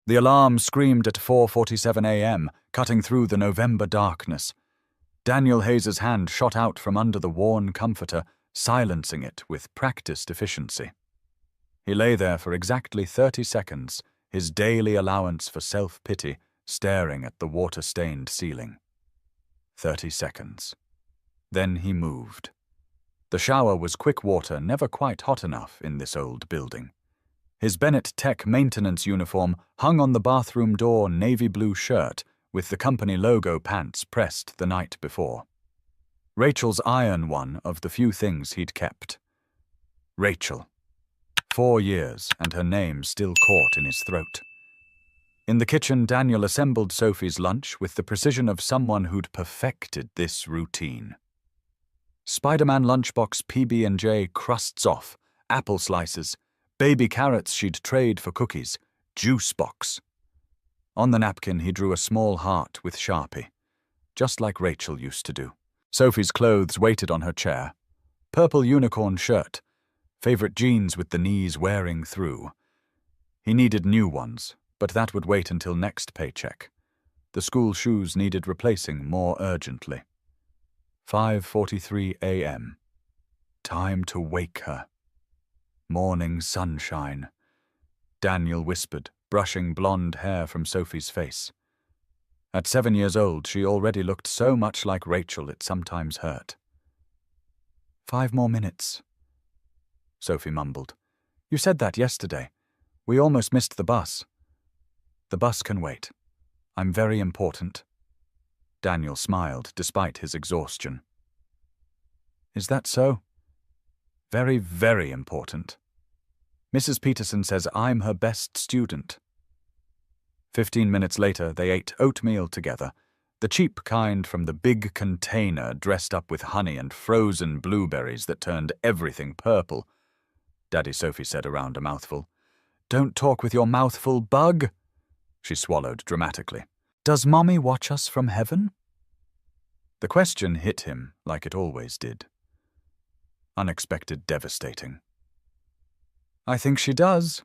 The alarm screamed at 4:47 a.m., cutting through the November darkness. Daniel Hayes's hand shot out from under the worn comforter, silencing it with practiced efficiency. He lay there for exactly 30 seconds, his daily allowance for self-pity staring at the water-stained ceiling. 30 seconds. Then he moved. The shower was quick water, never quite hot enough in this old building. His Bennett Tech maintenance uniform hung on the bathroom door, navy blue shirt with the company logo pants pressed the night before. Rachel's iron, one of the few things he'd kept. Rachel. 4 years, and her name still caught in his throat. In the kitchen, Daniel assembled Sophie's lunch with the precision of someone who'd perfected this routine. Spider-Man lunchbox PB&J crusts off, apple slices, baby carrots she'd trade for cookies, juice box. On the napkin, he drew a small heart with Sharpie, just like Rachel used to do. Sophie's clothes waited on her chair. Purple unicorn shirt, favorite jeans with the knees wearing through. He needed new ones, but that would wait until next paycheck. The school shoes needed replacing more urgently. 5:43 a.m. Time to wake her. Morning sunshine. Daniel whispered, brushing blonde hair from Sophie's face. At 7 years old, she already looked so much like Rachel it sometimes hurt. 5 more minutes, Sophie mumbled. You said that yesterday. We almost missed the bus. The bus can wait. I'm very important. Daniel smiled, despite his exhaustion. Is that so? Very, very important. Mrs. Peterson says I'm her best student. 15 minutes later, they ate oatmeal together, the cheap kind from the big container dressed up with honey and frozen blueberries that turned everything purple. Daddy Sophie said around a mouthful. Don't talk with your mouth full, bug. She swallowed dramatically. Does Mommy watch us from heaven? The question hit him like it always did. Unexpected, devastating. I think she does,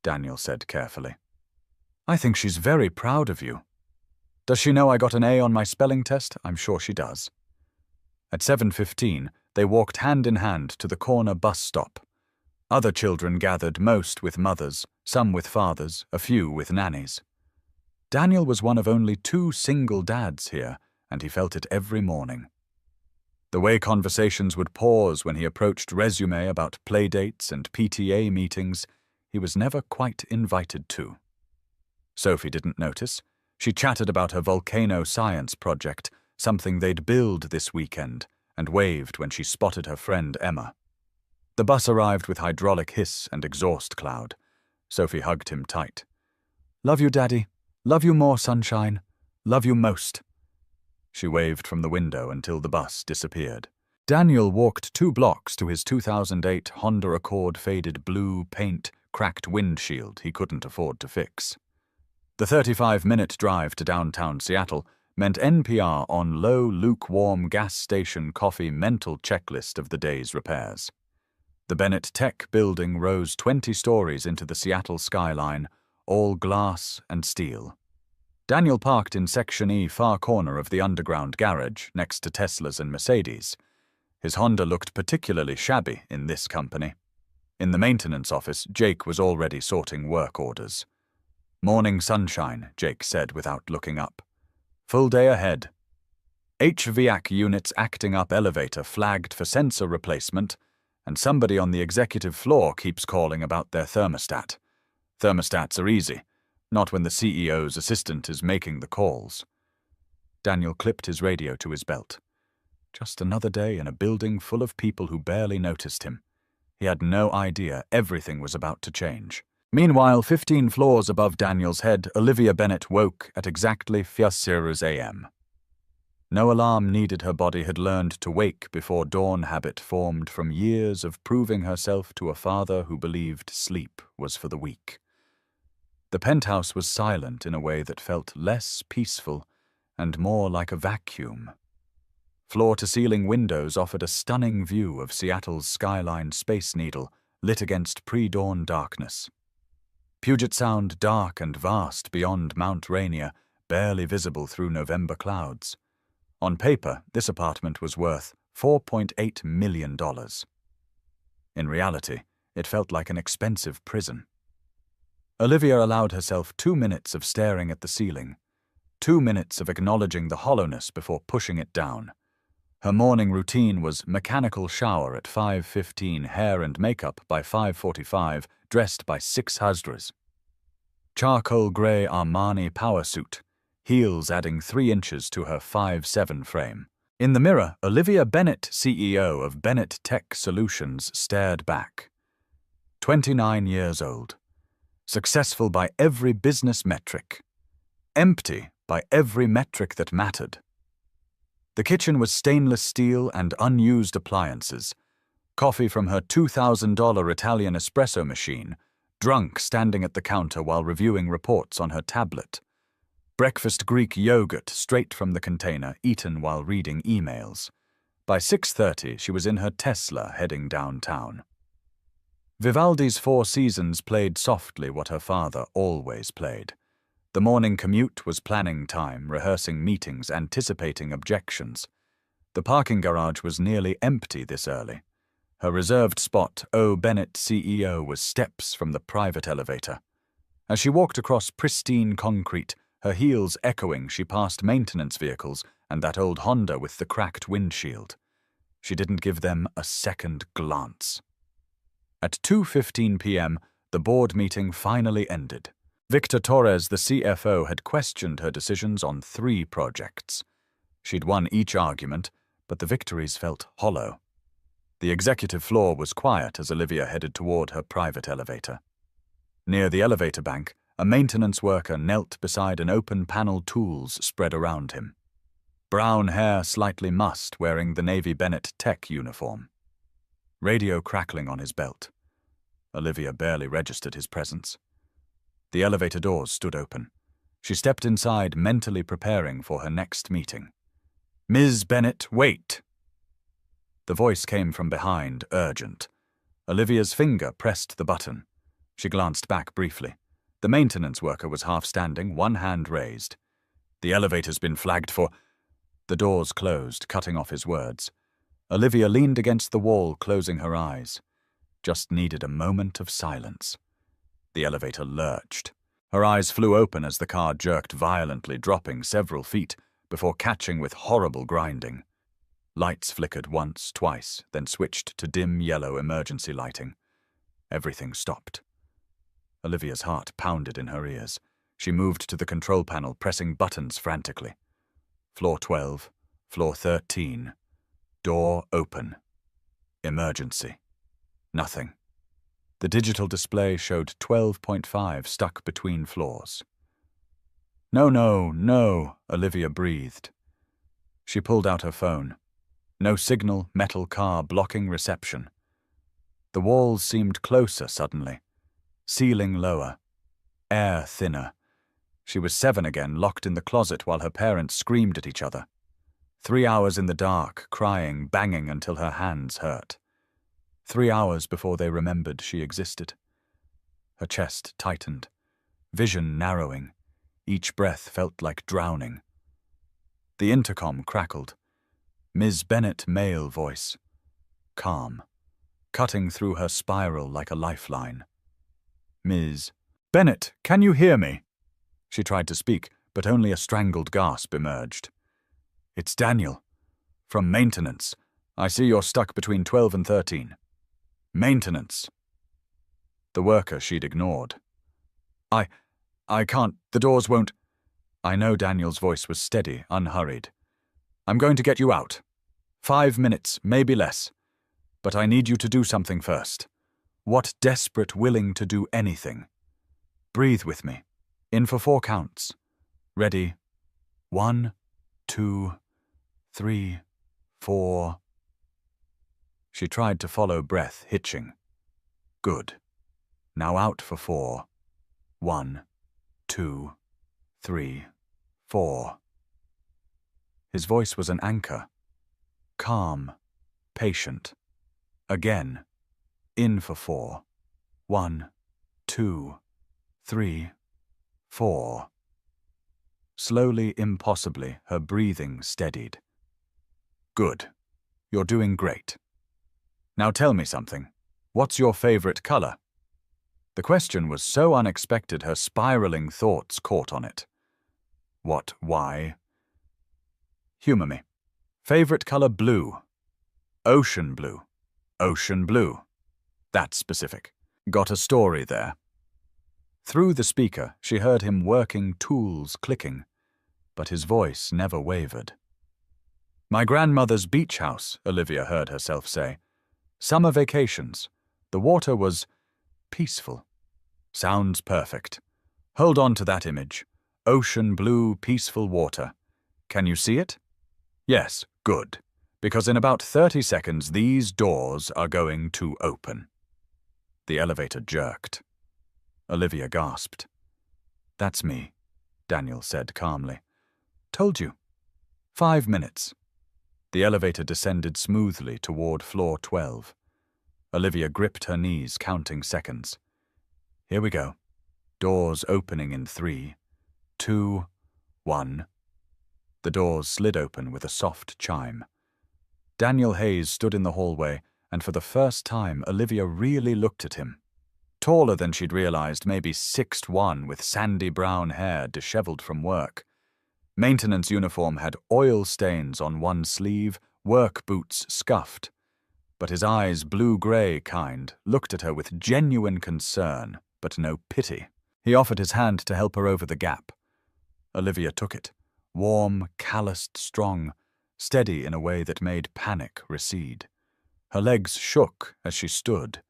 Daniel said carefully. I think she's very proud of you. Does she know I got an A on my spelling test? I'm sure she does. At 7:15, they walked hand in hand to the corner bus stop. Other children gathered, most with mothers, some with fathers, a few with nannies. Daniel was one of only 2 single dads here, and he felt it every morning. The way conversations would pause when he approached resume about playdates and PTA meetings, he was never quite invited to. Sophie didn't notice. She chatted about her volcano science project, something they'd build this weekend, and waved when she spotted her friend Emma. The bus arrived with hydraulic hiss and exhaust cloud. Sophie hugged him tight. Love you, Daddy. Love you more, sunshine. Love you most. She waved from the window until the bus disappeared. Daniel walked 2 blocks to his 2008 Honda Accord faded blue paint cracked windshield he couldn't afford to fix. The 35-minute drive to downtown Seattle meant NPR on low, lukewarm gas station coffee mental checklist of the day's repairs. The Bennett Tech building rose 20 stories into the Seattle skyline, all glass and steel. Daniel parked in Section E, far corner of the underground garage, next to Teslas and Mercedes. His Honda looked particularly shabby in this company. In the maintenance office, Jake was already sorting work orders. Morning sunshine, Jake said without looking up. Full day ahead. HVAC units acting up elevator flagged for sensor replacement, and somebody on the executive floor keeps calling about their thermostat. Thermostats are easy, not when the CEO's assistant is making the calls. Daniel clipped his radio to his belt. Just another day in a building full of people who barely noticed him. He had no idea everything was about to change. Meanwhile, 15 floors above Daniel's head, Olivia Bennett woke at exactly 4 a.m. No alarm needed. Her body had learned to wake before dawn habit formed from years of proving herself to a father who believed sleep was for the weak. The penthouse was silent in a way that felt less peaceful and more like a vacuum. Floor-to-ceiling windows offered a stunning view of Seattle's skyline Space Needle lit against pre-dawn darkness. Puget Sound dark and vast beyond Mount Rainier, barely visible through November clouds. On paper, this apartment was worth $4.8 million. In reality, it felt like an expensive prison. Olivia allowed herself 2 minutes of staring at the ceiling, 2 minutes of acknowledging the hollowness before pushing it down. Her morning routine was mechanical shower at 5:15, hair and makeup by 5:45, dressed by 6 Hasdras. Charcoal grey Armani power suit, heels adding 3 inches to her 5'7" frame. In the mirror, Olivia Bennett, CEO of Bennett Tech Solutions, stared back. 29 years old. Successful by every business metric. Empty by every metric that mattered. The kitchen was stainless steel and unused appliances. Coffee from her $2,000 Italian espresso machine, drunk standing at the counter while reviewing reports on her tablet. Breakfast Greek yogurt straight from the container, eaten while reading emails. By 6:30, she was in her Tesla heading downtown. Vivaldi's Four Seasons played softly what her father always played. The morning commute was planning time, rehearsing meetings, anticipating objections. The parking garage was nearly empty this early. Her reserved spot, O. Bennett CEO, was steps from the private elevator. As she walked across pristine concrete, her heels echoing, she passed maintenance vehicles and that old Honda with the cracked windshield. She didn't give them a second glance. At 2:15 p.m., the board meeting finally ended. Victor Torres, the CFO, had questioned her decisions on 3 projects. She'd won each argument, but the victories felt hollow. The executive floor was quiet as Olivia headed toward her private elevator. Near the elevator bank, a maintenance worker knelt beside an open-panel tools spread around him. Brown hair slightly mussed, wearing the Navy Bennett Tech uniform. Radio crackling on his belt. Olivia barely registered his presence. The elevator doors stood open. She stepped inside, mentally preparing for her next meeting. "Ms. Bennett, wait!" The voice came from behind, urgent. Olivia's finger pressed the button. She glanced back briefly. The maintenance worker was half standing, one hand raised. "The elevator's been flagged for—" The doors closed, cutting off his words. Olivia leaned against the wall, closing her eyes. Just needed a moment of silence. The elevator lurched. Her eyes flew open as the car jerked violently, dropping several feet before catching with horrible grinding. Lights flickered once, twice, then switched to dim yellow emergency lighting. Everything stopped. Olivia's heart pounded in her ears. She moved to the control panel, pressing buttons frantically. Floor 12, floor 13. Door open. Emergency. Nothing. The digital display showed 12.5 stuck between floors. "No, no, no," Olivia breathed. She pulled out her phone. No signal, metal car blocking reception. The walls seemed closer suddenly. Ceiling lower. Air thinner. She was 7 again, locked in the closet while her parents screamed at each other. 3 hours in the dark, crying, banging until her hands hurt. 3 hours before they remembered she existed. Her chest tightened, vision narrowing. Each breath felt like drowning. The intercom crackled. Ms. Bennett male voice. Calm, cutting through her spiral like a lifeline. "Ms. Bennett, can you hear me?" She tried to speak, but only a strangled gasp emerged. "It's Daniel. From maintenance. I see you're stuck between 12 and 13. Maintenance." The worker she'd ignored. I can't. The doors won't." I know Daniel's voice was steady, unhurried. "I'm going to get you out. 5 minutes, maybe less. But I need you to do something first. What desperate willing to do anything. Breathe with me. In for 4 counts. Ready? 1, 2, 3, 4. She tried to follow breath, hitching. Good. Now out for 4. 1, 2, 3, 4. His voice was an anchor. Calm, patient. Again. In for 4. 1, 2, 3, 4. Slowly, impossibly, her breathing steadied. Good. You're doing great. Now tell me something. What's your favorite color? The question was so unexpected her spiraling thoughts caught on it. What, why? Humor me. Favorite color blue. Ocean blue. Ocean blue. That's specific. Got a story there. Through the speaker, she heard him working, tools clicking, but his voice never wavered. My grandmother's beach house, Olivia heard herself say. Summer vacations. The water was peaceful. Sounds perfect. Hold on to that image. Ocean blue, peaceful water. Can you see it? Yes, good. Because in about 30 seconds, these doors are going to open. The elevator jerked. Olivia gasped. That's me, Daniel said calmly. Told you. 5 minutes. The elevator descended smoothly toward floor 12. Olivia gripped her knees, counting seconds. Here we go. Doors opening in 3, 2, 1. The doors slid open with a soft chime. Daniel Hayes stood in the hallway, and for the first time Olivia really looked at him. Taller than she'd realized, maybe 6'1", with sandy brown hair disheveled from work. Maintenance uniform had oil stains on one sleeve, work boots scuffed. But his eyes, blue-gray kind, looked at her with genuine concern, but no pity. He offered his hand to help her over the gap. Olivia took it, warm, calloused, strong, steady in a way that made panic recede. Her legs shook as she stood.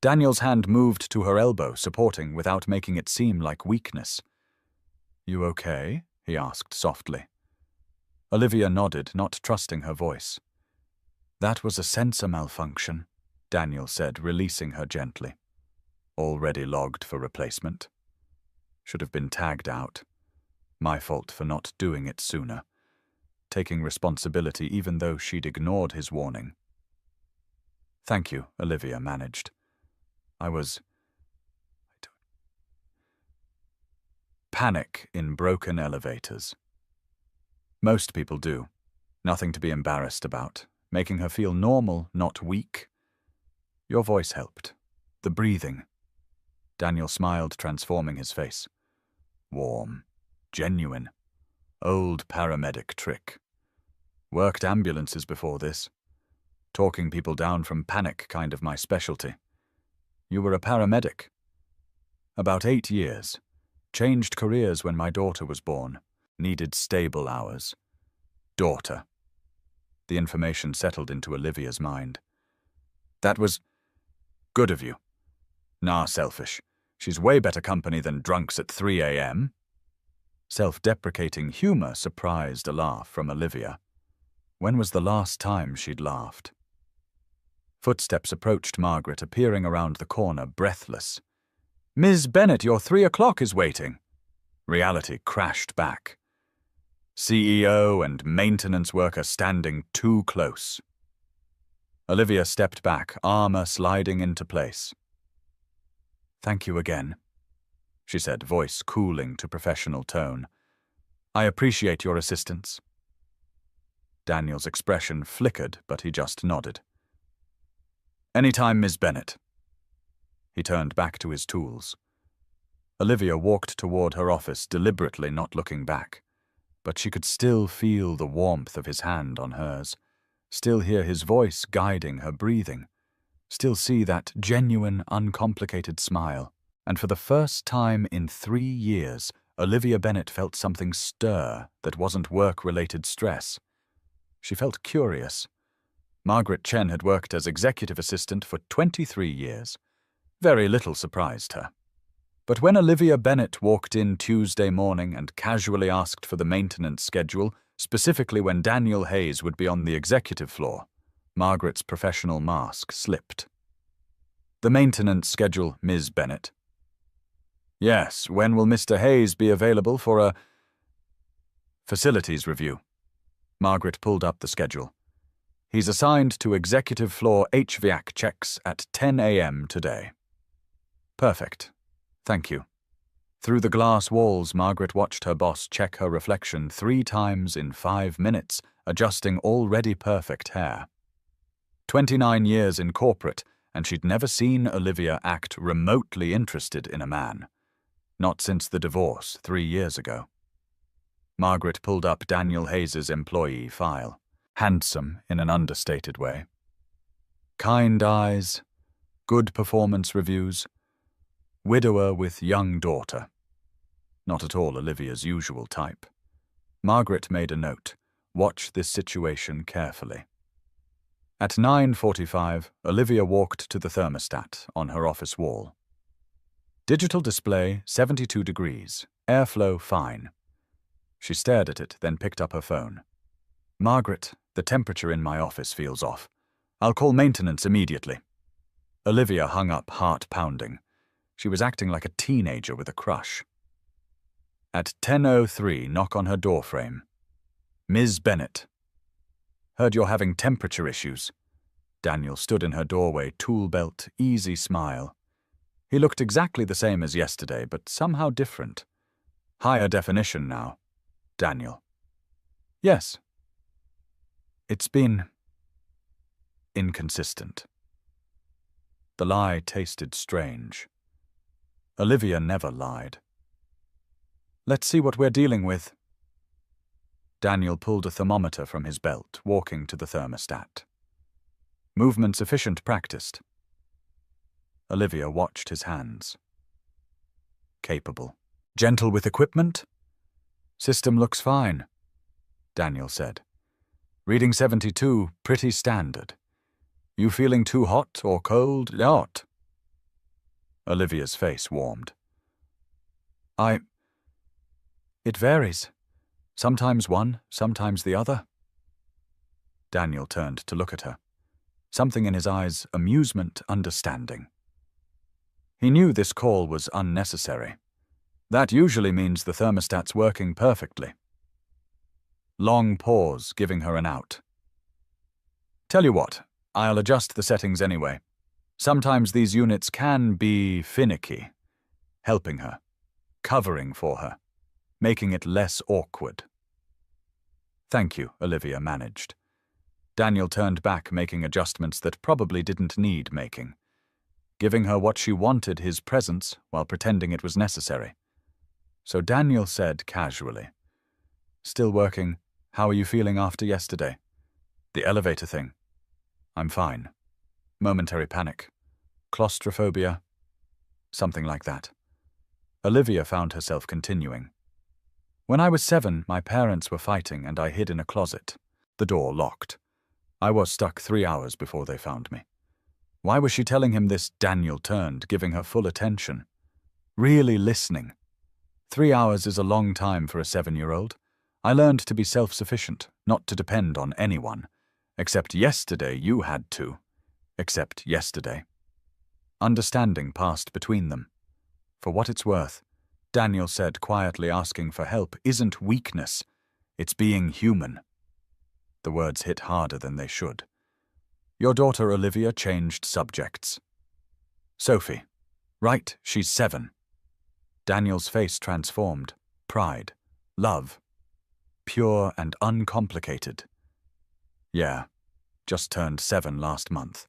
Daniel's hand moved to her elbow, supporting without making it seem like weakness. You okay? He asked softly. Olivia nodded, not trusting her voice. That was a sensor malfunction, Daniel said, releasing her gently. Already logged for replacement. Should have been tagged out. My fault for not doing it sooner. Taking responsibility even though she'd ignored his warning. Thank you, Olivia managed. Panic in broken elevators. Most people do. Nothing to be embarrassed about. Making her feel normal, not weak. Your voice helped. The breathing. Daniel smiled, transforming his face. Warm. Genuine. Old paramedic trick. Worked ambulances before this. Talking people down from panic, kind of my specialty. You were a paramedic. About 8 years. Changed careers when my daughter was born. Needed stable hours. Daughter. The information settled into Olivia's mind. That was good of you. Nah, selfish. She's way better company than drunks at 3 a.m. Self-deprecating humor surprised a laugh from Olivia. When was the last time she'd laughed? Footsteps approached Margaret, appearing around the corner, breathless. Ms. Bennett, your 3 o'clock is waiting. Reality crashed back. CEO and maintenance worker standing too close. Olivia stepped back, armor sliding into place. Thank you again, she said, voice cooling to professional tone. I appreciate your assistance. Daniel's expression flickered, but he just nodded. Anytime, Ms. Bennett. He turned back to his tools. Olivia walked toward her office, deliberately not looking back. But she could still feel the warmth of his hand on hers, still hear his voice guiding her breathing, still see that genuine, uncomplicated smile. And for the first time in 3 years, Olivia Bennett felt something stir that wasn't work-related stress. She felt curious. Margaret Chen had worked as executive assistant for 23 years. Very little surprised her. But when Olivia Bennett walked in Tuesday morning and casually asked for the maintenance schedule, specifically when Daniel Hayes would be on the executive floor, Margaret's professional mask slipped. The maintenance schedule, Ms. Bennett. Yes, when will Mr. Hayes be available for a facilities review? Margaret pulled up the schedule. He's assigned to executive floor HVAC checks at 10 a.m. today. Perfect. Thank you. Through the glass walls, Margaret watched her boss check her reflection 3 times in 5 minutes, adjusting already perfect hair. 29 years in corporate, and she'd never seen Olivia act remotely interested in a man. Not since the divorce 3 years ago. Margaret pulled up Daniel Hayes's employee file. Handsome in an understated way. Kind eyes, good performance reviews, widower with young daughter. Not at all Olivia's usual type. Margaret made a note. Watch this situation carefully. At 9:45, Olivia walked to the thermostat on her office wall. Digital display 72 degrees, airflow fine. She stared at it, then picked up her phone. Margaret, the temperature in my office feels off. I'll call maintenance immediately. Olivia hung up, heart pounding. She was acting like a teenager with a crush. At 10:03, knock on her doorframe. Ms. Bennett. Heard you're having temperature issues. Daniel stood in her doorway, tool belt, easy smile. He looked exactly the same as yesterday, but somehow different. Higher definition now. Daniel. Yes. It's been inconsistent. The lie tasted strange. Olivia never lied. Let's see what we're dealing with. Daniel pulled a thermometer from his belt, walking to the thermostat. Movement sufficient practiced. Olivia watched his hands. Capable. Gentle with equipment? System looks fine, Daniel said. Reading 72, pretty standard. You feeling too hot or cold? Hot. Olivia's face warmed. It varies. Sometimes one, sometimes the other. Daniel turned to look at her. Something in his eyes, amusement, understanding. He knew this call was unnecessary. That usually means the thermostat's working perfectly. Long pause, giving her an out. Tell you what, I'll adjust the settings anyway. Sometimes these units can be finicky. Helping her. Covering for her. Making it less awkward. Thank you, Olivia managed. Daniel turned back, making adjustments that probably didn't need making. Giving her what she wanted, his presence, while pretending it was necessary. So Daniel said casually, Still working. How are you feeling after yesterday? The elevator thing. I'm fine. Momentary panic. Claustrophobia. Something like that. Olivia found herself continuing. When I was 7, my parents were fighting and I hid in a closet. The door locked. I was stuck 3 hours before they found me. Why was she telling him this? Daniel turned, giving her full attention. Really listening. 3 hours is a long time for a 7-year-old. I learned to be self-sufficient, not to depend on anyone. Except yesterday you had to. Except yesterday. Understanding passed between them. For what it's worth, Daniel said, quietly asking for help isn't weakness. It's being human. The words hit harder than they should. Your daughter Olivia changed subjects. Sophie. Right, she's 7. Daniel's face transformed. Pride. Love. Pure and uncomplicated. Yeah, just turned 7 last month.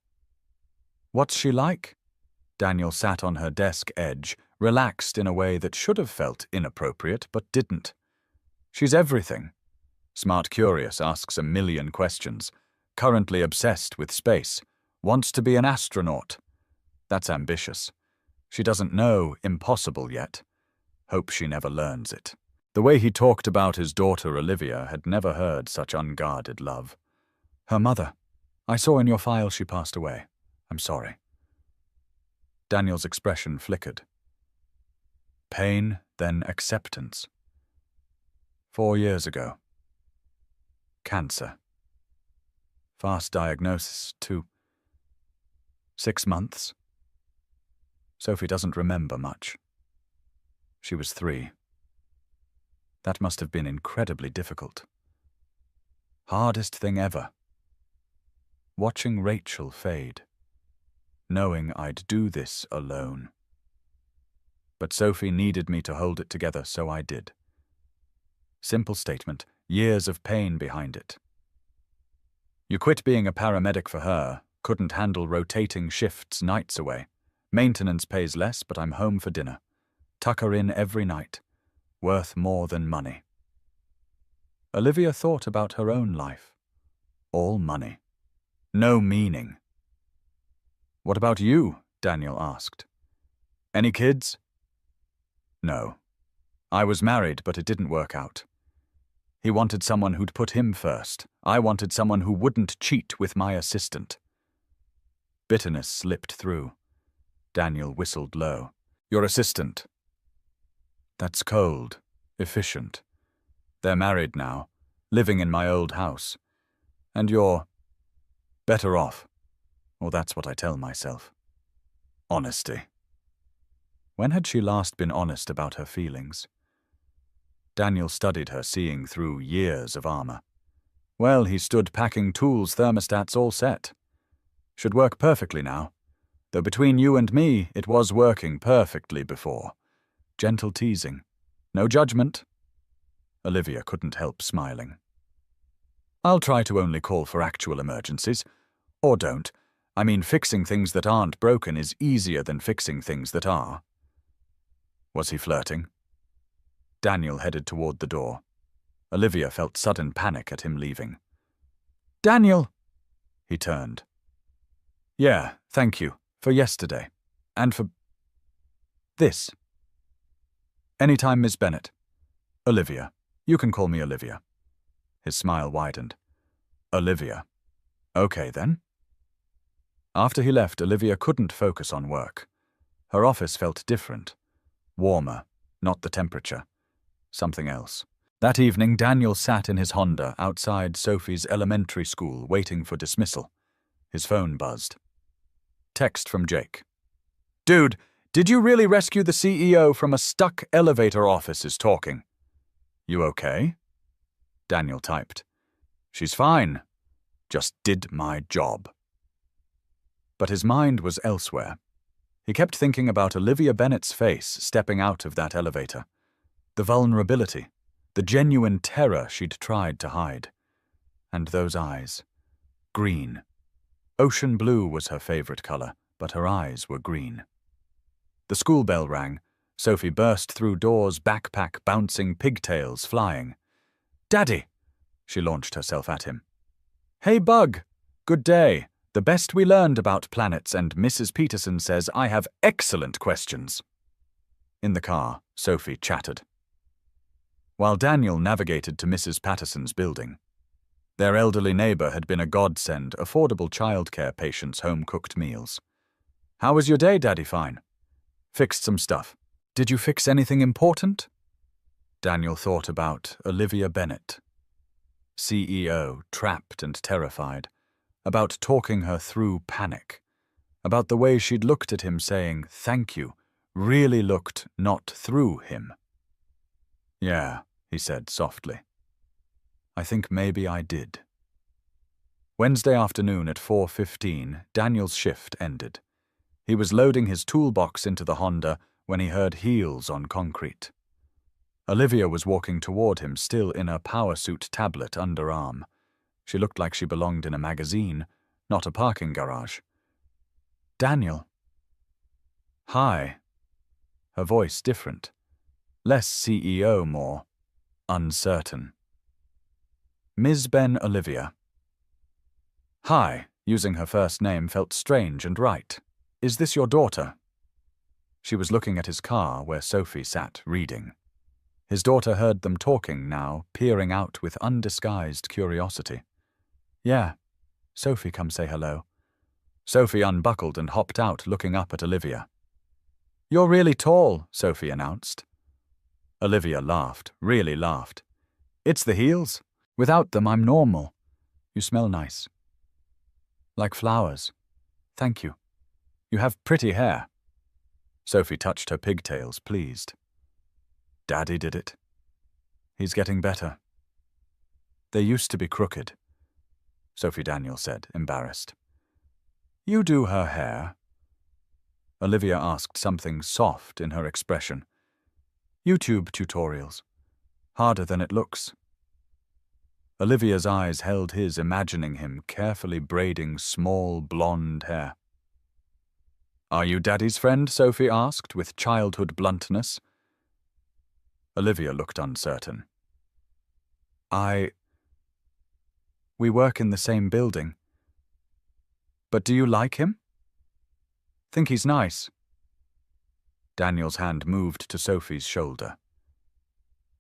What's she like? Daniel sat on her desk edge, relaxed in a way that should have felt inappropriate but didn't. She's everything. Smart curious, asks a million questions. Currently obsessed with space. Wants to be an astronaut. That's ambitious. She doesn't know impossible yet. Hope she never learns it. The way he talked about his daughter Olivia had never heard such unguarded love. Her mother. I saw in your file she passed away. I'm sorry. Daniel's expression flickered. Pain, then acceptance. 4 years ago. Cancer. Fast diagnosis, too. 6 months. Sophie doesn't remember much. She was 3. That must have been incredibly difficult. Hardest thing ever. Watching Rachel fade. Knowing I'd do this alone. but Sophie needed me to hold it together, so I did. Simple statement, years of pain behind it. You quit being a paramedic for her, couldn't handle rotating shifts nights away. Maintenance pays less, but I'm home for dinner. Tuck her in every night. Worth more than money. Olivia thought about her own life. All money. No meaning. What about you? Daniel asked. Any kids? No. I was married, but it didn't work out. He wanted someone who'd put him first. I wanted someone who wouldn't cheat with my assistant. Bitterness slipped through. Daniel whistled low. Your assistant. That's cold, efficient. They're married now, living in my old house. And you're better off. Or that's what I tell myself. Honesty. When had she last been honest about her feelings? Daniel studied her, seeing through years of armor. Well, he stood packing tools, thermostats all set. Should work perfectly now. Though between you and me, it was working perfectly before. Gentle teasing. No judgment. Olivia couldn't help smiling. I'll try to only call for actual emergencies. Or don't. I mean, fixing things that aren't broken is easier than fixing things that are. Was he flirting? Daniel headed toward the door. Olivia felt sudden panic at him leaving. Daniel! He turned. Yeah, thank you. For yesterday. And for this. Anytime, Miss Bennett. Olivia. You can call me Olivia. His smile widened. Olivia. Okay, then. After he left, Olivia couldn't focus on work. Her office felt different. Warmer, not the temperature. Something else. That evening, Daniel sat in his Honda outside Sophie's elementary school, waiting for dismissal. His phone buzzed. Text from Jake. Dude, did you really rescue the CEO from a stuck elevator office is talking? You okay? Daniel typed. She's fine. Just did my job. But his mind was elsewhere. He kept thinking about Olivia Bennett's face stepping out of that elevator. The vulnerability, the genuine terror she'd tried to hide. And those eyes. Green. Ocean blue was her favorite color, but her eyes were green. The school bell rang. Sophie burst through doors, backpack bouncing, pigtails flying. Daddy! She launched herself at him. Hey, Bug! Good day. The best we learned about planets, and Mrs. Peterson says I have excellent questions. In the car, Sophie chattered. While Daniel navigated to Mrs. Patterson's building. Their elderly neighbor had been a godsend, affordable childcare patients home-cooked meals. How was your day, Daddy? Fine. Fixed some stuff. Did you fix anything important? Daniel thought about Olivia Bennett. CEO, trapped and terrified. About talking her through panic. About the way she'd looked at him saying, thank you, really looked not through him. Yeah, he said softly. I think maybe I did. Wednesday afternoon at 4:15, Daniel's shift ended. He was loading his toolbox into the Honda when he heard heels on concrete. Olivia was walking toward him, still in her power suit tablet underarm. She looked like she belonged in a magazine, not a parking garage. Daniel. Hi. Her voice different. Less CEO, more uncertain. Ms. Ben Olivia. Hi, using her first name felt strange and right. Is this your daughter? She was looking at his car where Sophie sat reading. His daughter heard them talking now, peering out with undisguised curiosity. Yeah. Sophie, come say hello. Sophie unbuckled and hopped out, looking up at Olivia. You're really tall, Sophie announced. Olivia laughed, really laughed. It's the heels. Without them, I'm normal. You smell nice. Like flowers. Thank you. You have pretty hair. Sophie touched her pigtails, pleased. Daddy did it. He's getting better. They used to be crooked, Sophie Daniel said, embarrassed. You do her hair. Olivia asked, something soft in her expression. YouTube tutorials. Harder than it looks. Olivia's eyes held his, imagining him carefully braiding small blonde hair. Are you Daddy's friend? Sophie asked, with childhood bluntness. Olivia looked uncertain. We work in the same building. But do you like him? Think he's nice? Daniel's hand moved to Sophie's shoulder.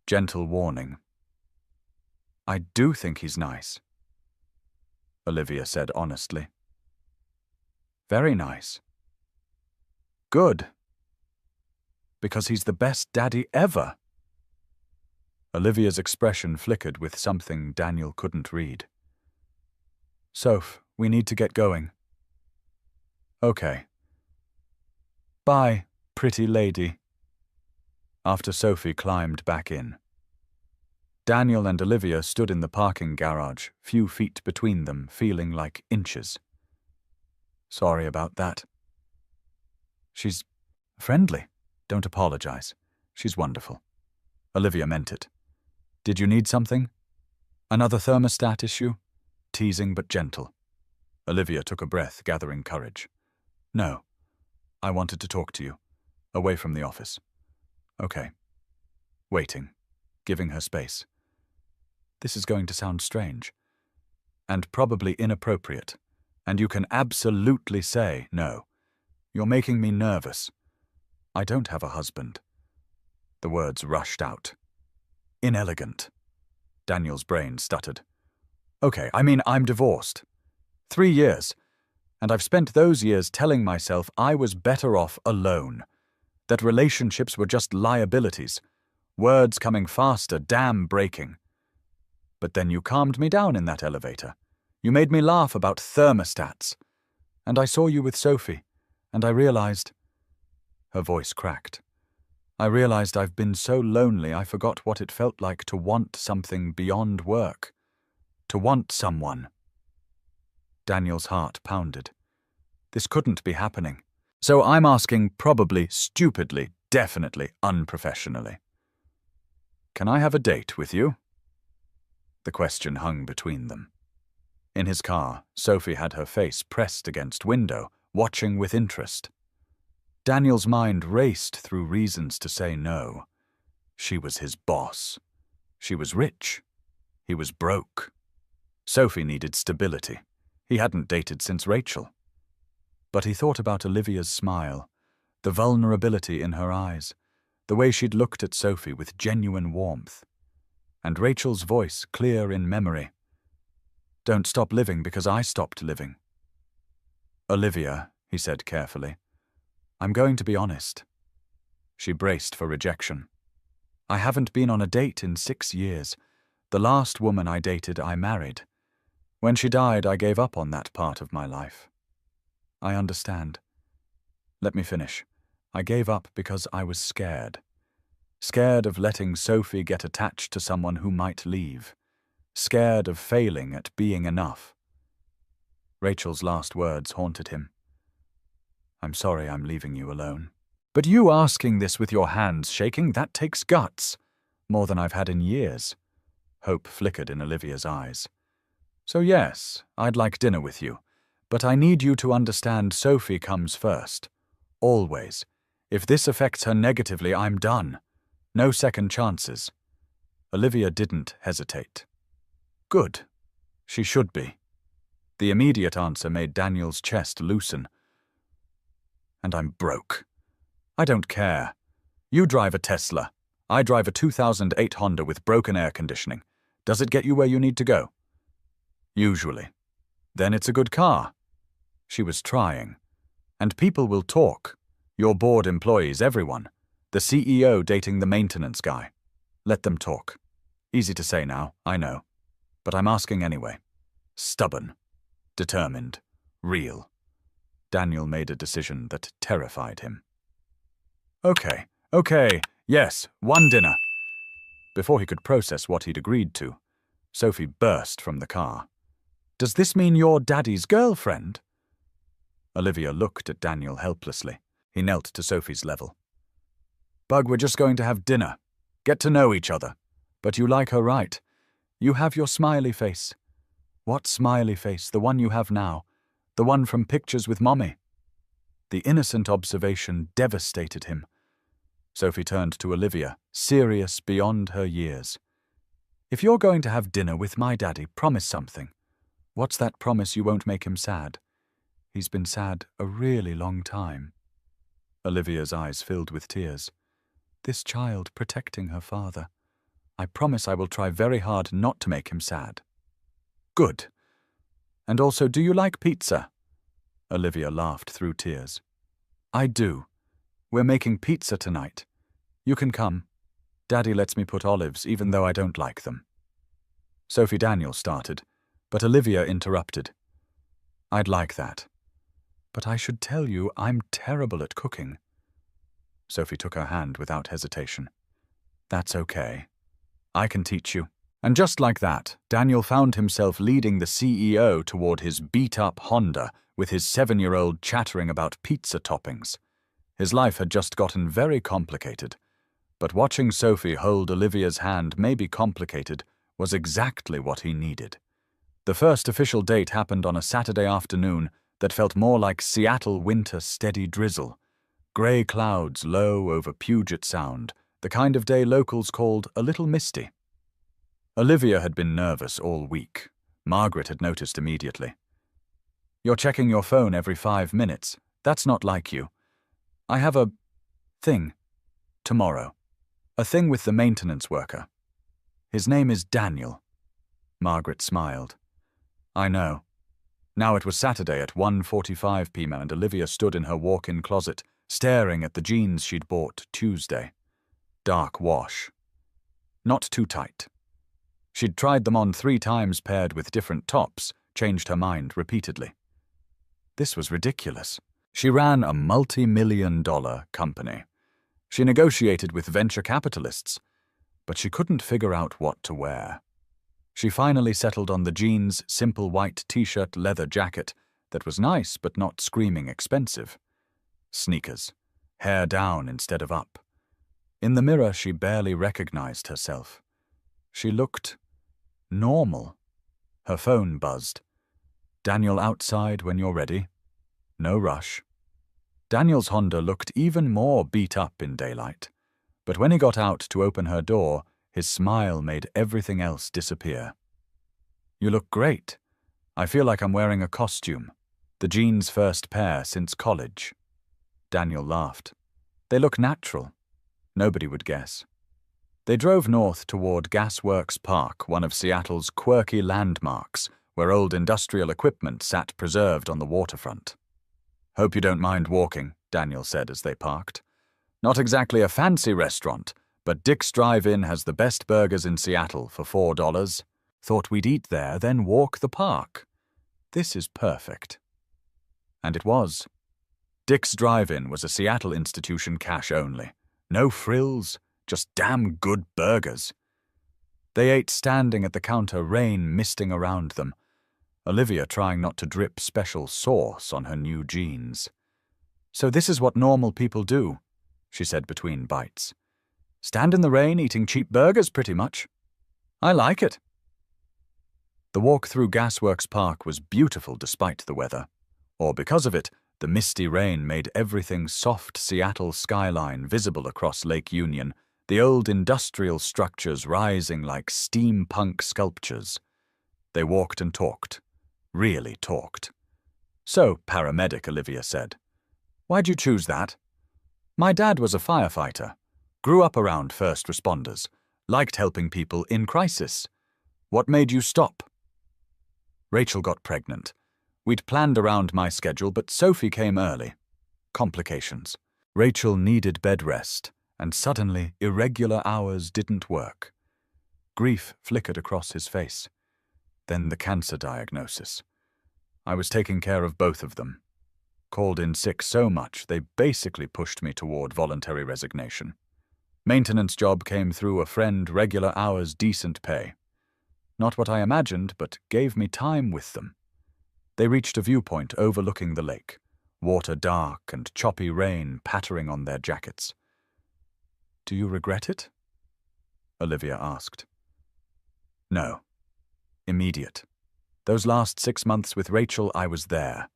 Gentle warning. I do think he's nice, Olivia said honestly. Very nice. Good. Because he's the best daddy ever. Olivia's expression flickered with something Daniel couldn't read. Soph, we need to get going. Okay. Bye, pretty lady. After Sophie climbed back in. Daniel and Olivia stood in the parking garage, few feet between them, feeling like inches. Sorry about that. She's friendly. Don't apologize. She's wonderful. Olivia meant it. Did you need something? Another thermostat issue? Teasing but gentle. Olivia took a breath, gathering courage. No. I wanted to talk to you. Away from the office. Okay. Waiting. Giving her space. This is going to sound strange. And probably inappropriate. And you can absolutely say no. You're making me nervous. I don't have a husband. The words rushed out. Inelegant. Daniel's brain stuttered. Okay, I'm divorced. 3 years. And I've spent those years telling myself I was better off alone. That relationships were just liabilities. Words coming faster, dam breaking. But then you calmed me down in that elevator. You made me laugh about thermostats. And I saw you with Sophie, and I realized... Her voice cracked. I realized I've been so lonely I forgot what it felt like to want something beyond work. To want someone. Daniel's heart pounded. This couldn't be happening. So I'm asking, probably, stupidly, definitely, unprofessionally. Can I have a date with you? The question hung between them. In his car, Sophie had her face pressed against window, watching with interest. Daniel's mind raced through reasons to say no. She was his boss. She was rich. He was broke. Sophie needed stability. He hadn't dated since Rachel. But he thought about Olivia's smile, the vulnerability in her eyes, the way she'd looked at Sophie with genuine warmth, and Rachel's voice clear in memory. Don't stop living because I stopped living. Olivia, he said carefully, I'm going to be honest. She braced for rejection. I haven't been on a date in 6 years. The last woman I dated, I married. When she died, I gave up on that part of my life. I understand. Let me finish. I gave up because I was scared. Scared of letting Sophie get attached to someone who might leave. Scared of failing at being enough. Rachel's last words haunted him. I'm sorry I'm leaving you alone. But you asking this with your hands shaking, that takes guts. More than I've had in years. Hope flickered in Olivia's eyes. So yes, I'd like dinner with you. But I need you to understand Sophie comes first. Always. If this affects her negatively, I'm done. No second chances. Olivia didn't hesitate. Good. She should be. The immediate answer made Daniel's chest loosen. And I'm broke. I don't care. You drive a Tesla. I drive a 2008 Honda with broken air conditioning. Does it get you where you need to go? Usually. Then it's a good car. She was trying. And people will talk. Your board employees, everyone. The CEO dating the maintenance guy. Let them talk. Easy to say now, I know. But I'm asking anyway. Stubborn. Determined. Real. Daniel made a decision that terrified him. Okay, yes, one dinner. Before he could process what he'd agreed to, Sophie burst from the car. Does this mean you're Daddy's girlfriend? Olivia looked at Daniel helplessly. He knelt to Sophie's level. Bug, we're just going to have dinner. Get to know each other. But you like her, right? You have your smiley face. What smiley face? The one you have now. The one from pictures with Mommy. The innocent observation devastated him. Sophie turned to Olivia, serious beyond her years. If you're going to have dinner with my daddy, promise something. What's that promise you won't make him sad? He's been sad a really long time. Olivia's eyes filled with tears. This child protecting her father. I promise I will try very hard not to make him sad. Good. And also, do you like pizza? Olivia laughed through tears. I do. We're making pizza tonight. You can come. Daddy lets me put olives, even though I don't like them. Sophie Daniel started, but Olivia interrupted. I'd like that. But I should tell you I'm terrible at cooking. Sophie took her hand without hesitation. That's okay. I can teach you. And just like that, Daniel found himself leading the CEO toward his beat-up Honda with his 7-year-old chattering about pizza toppings. His life had just gotten very complicated, but watching Sophie hold Olivia's hand maybe complicated was exactly what he needed. The first official date happened on a Saturday afternoon that felt more like Seattle winter steady drizzle. Grey clouds low over Puget Sound, the kind of day locals called a little misty. Olivia had been nervous all week. Margaret had noticed immediately. You're checking your phone every 5 minutes. That's not like you. I have a thing tomorrow. A thing with the maintenance worker. His name is Daniel. Margaret smiled. I know. Now it was Saturday at 1:45 p.m. and Olivia stood in her walk-in closet, staring at the jeans she'd bought Tuesday. Dark wash. Not too tight. She'd tried them on 3 times paired with different tops, changed her mind repeatedly. This was ridiculous. She ran a multi-million-dollar company. She negotiated with venture capitalists, but she couldn't figure out what to wear. She finally settled on the jeans, simple white t-shirt, leather jacket that was nice but not screaming expensive. Sneakers, hair down instead of up. In the mirror, she barely recognized herself. She looked normal. Her phone buzzed. Daniel outside when you're ready. No rush. Daniel's Honda looked even more beat up in daylight, but when he got out to open her door, his smile made everything else disappear. You look great. I feel like I'm wearing a costume. The jeans' first pair since college. Daniel laughed. They look natural. Nobody would guess. They drove north toward Gasworks Park, one of Seattle's quirky landmarks, where old industrial equipment sat preserved on the waterfront. Hope you don't mind walking, Daniel said as they parked. Not exactly a fancy restaurant, but Dick's Drive-In has the best burgers in Seattle for $4. Thought we'd eat there, then walk the park. This is perfect. And it was. Dick's Drive-In was a Seattle institution, cash only. No frills, just damn good burgers. They ate standing at the counter, rain misting around them. Olivia trying not to drip special sauce on her new jeans. So this is what normal people do, she said between bites. Stand in the rain eating cheap burgers, pretty much. I like it. The walk through Gasworks Park was beautiful despite the weather. Or because of it, the misty rain made everything soft Seattle skyline visible across Lake Union, the old industrial structures rising like steampunk sculptures. They walked and talked. Really talked. So, paramedic, Olivia said. Why'd you choose that? My dad was a firefighter. Grew up around first responders. Liked helping people in crisis. What made you stop? Rachel got pregnant. We'd planned around my schedule, but Sophie came early. Complications. Rachel needed bed rest, and suddenly irregular hours didn't work. Grief flickered across his face. Then the cancer diagnosis. I was taking care of both of them. Called in sick so much, they basically pushed me toward voluntary resignation. Maintenance job came through a friend, regular hours, decent pay. Not what I imagined, but gave me time with them. They reached a viewpoint overlooking the lake. water dark and choppy rain pattering on their jackets. "Do you regret it?" Olivia asked. "No. Immediate. Those last 6 months with Rachel, I was there.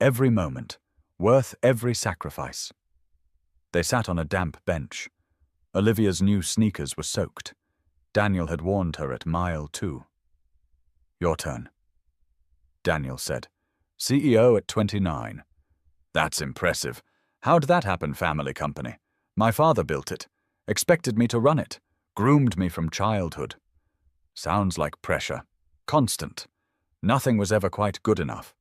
Every moment, worth every sacrifice." They sat on a damp bench. Olivia's new sneakers were soaked. Daniel had warned her at mile 2. "Your turn," Daniel said. "CEO at 29. "That's impressive. How'd that happen, family company? My father built it. Expected me to run it. Groomed me from childhood." "Sounds like pressure. Constant. Nothing was ever quite good enough.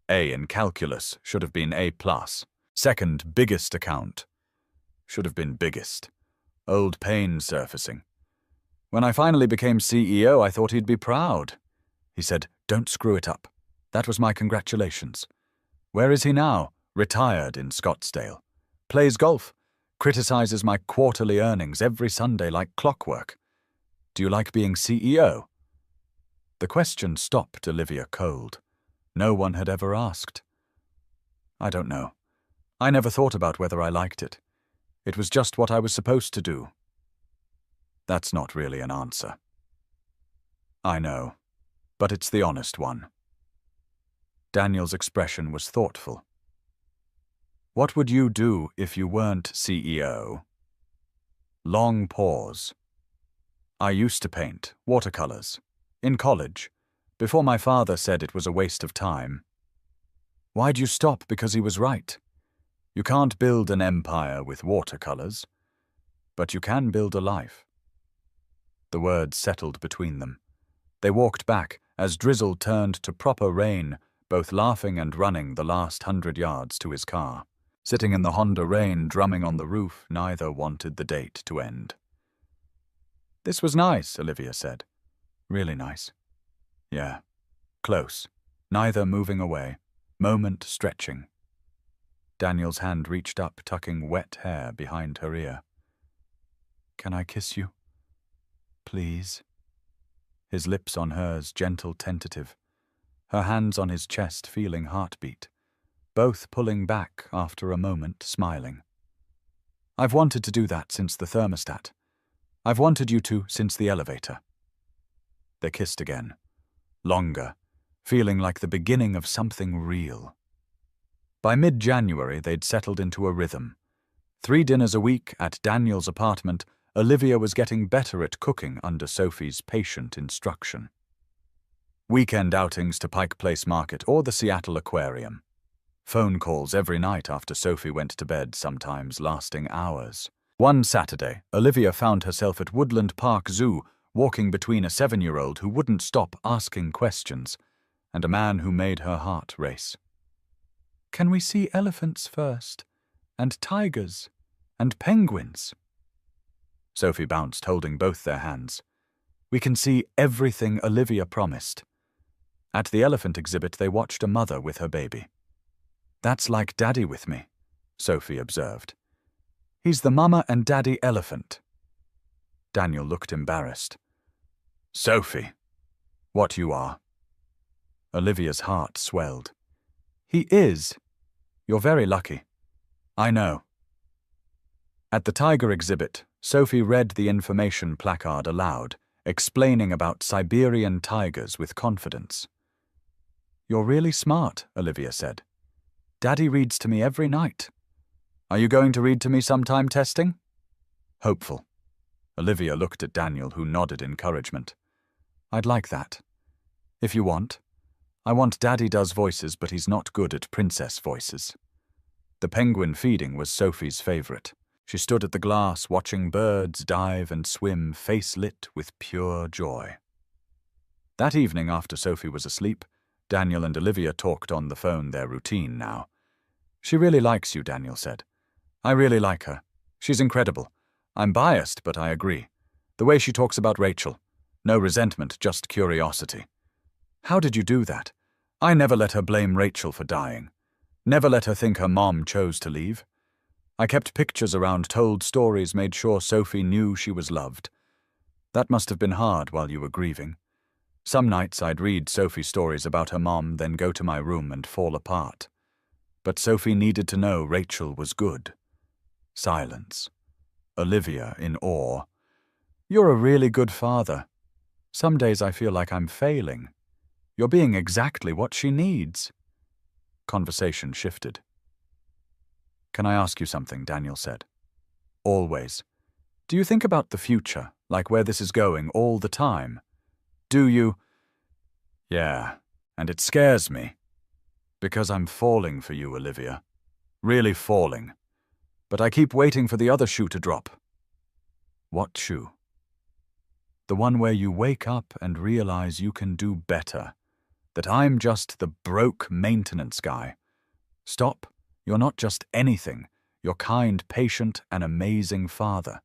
A in calculus should have been A+. Second biggest account. Should have been biggest. Old pain surfacing. When I finally became CEO, I thought he'd be proud. He said, 'Don't screw it up.' That was my congratulations. Where is he now? Retired in Scottsdale. Plays golf. Criticizes my quarterly earnings every Sunday like clockwork. Do you like being CEO?" The question stopped Olivia cold. No one had ever asked. "I don't know. I never thought about whether I liked it. It was just what I was supposed to do." "That's not really an answer." "I know, but it's the honest one." Daniel's expression was thoughtful. "What would you do if you weren't CEO?" Long pause. "I used to paint watercolors. In college, before my father said it was a waste of time." "Why'd you stop? Because he was right. You can't build an empire with watercolors, but you can build a life." The words settled between them. They walked back as drizzle turned to proper rain, both laughing and running the last 100 yards to his car. Sitting in the Honda rain, drumming on the roof, neither wanted the date to end. "This was nice," Olivia said. "Really nice." "Yeah. Close. Neither moving away. Moment stretching." Daniel's hand reached up, tucking wet hair behind her ear. "Can I kiss you? Please?" His lips on hers, gentle, tentative. Her hands on his chest, feeling heartbeat. Both pulling back after a moment, smiling. "I've wanted to do that since the thermostat. I've wanted you to since the elevator." They kissed again. Longer, feeling like the beginning of something real. By mid-January, they'd settled into a rhythm. 3 dinners a week at Daniel's apartment, Olivia was getting better at cooking under Sophie's patient instruction. Weekend outings to Pike Place Market or the Seattle Aquarium. Phone calls every night after Sophie went to bed, sometimes lasting hours. One Saturday, Olivia found herself at Woodland Park Zoo, walking between a 7-year-old who wouldn't stop asking questions and a man who made her heart race. "Can we see elephants first? And tigers? And penguins?" Sophie bounced, holding both their hands. "We can see everything Olivia promised." At the elephant exhibit, they watched a mother with her baby. "That's like Daddy with me," Sophie observed. "He's the mama and daddy elephant." Daniel looked embarrassed. "Sophie, what you are." Olivia's heart swelled. "He is. You're very lucky." "I know." At the tiger exhibit, Sophie read the information placard aloud, explaining about Siberian tigers with confidence. "You're really smart," Olivia said. "Daddy reads to me every night. Are you going to read to me sometime testing?" Hopeful. Olivia looked at Daniel, who nodded encouragement. "I'd like that. If you want. I want Daddy does voices, but he's not good at princess voices." The penguin feeding was Sophie's favorite. She stood at the glass, watching birds dive and swim, face lit with pure joy. That evening, after Sophie was asleep, Daniel and Olivia talked on the phone, their routine now. "She really likes you," Daniel said. "I really like her. She's incredible. I'm biased, but I agree. The way she talks about Rachel. No resentment, just curiosity. How did you do that? I never let her blame Rachel for dying. Never let her think her mom chose to leave. I kept pictures around, told stories, made sure Sophie knew she was loved. That must have been hard while you were grieving. Some nights I'd read Sophie stories about her mom, then go to my room and fall apart. But Sophie needed to know Rachel was good. Silence. Olivia in awe. You're a really good father. Some days I feel like I'm failing. You're being exactly what she needs. Conversation shifted. Can I ask you something? Daniel said. Always. Do you think about the future, like where this is going all the time? Do you? Yeah, and it scares me. Because I'm falling for you, Olivia. Really falling. But I keep waiting for the other shoe to drop. What shoe? The one where you wake up and realize you can do better. That I'm just the broke maintenance guy. Stop. You're not just anything. You're kind, patient, and amazing father.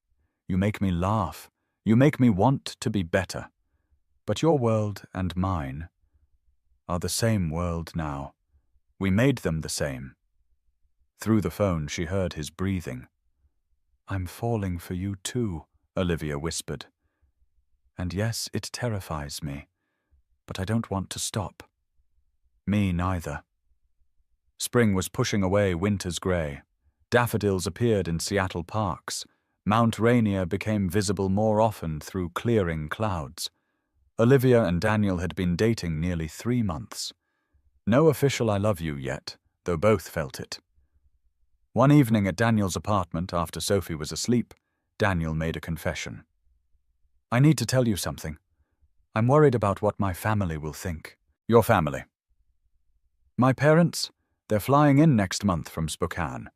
You make me laugh. You make me want to be better. But your world and mine are the same world now. We made them the same. Through the phone, she heard his breathing. I'm falling for you too, Olivia whispered. And yes, it terrifies me. But I don't want to stop. Me neither. Spring was pushing away winter's grey. Daffodils appeared in Seattle parks. Mount Rainier became visible more often through clearing clouds. Olivia and Daniel had been dating nearly 3 months. No official I love you yet, though both felt it. One evening at Daniel's apartment, after Sophie was asleep, Daniel made a confession. I need to tell you something. I'm worried about what my family will think. Your family? My parents? They're flying in next month from Spokane.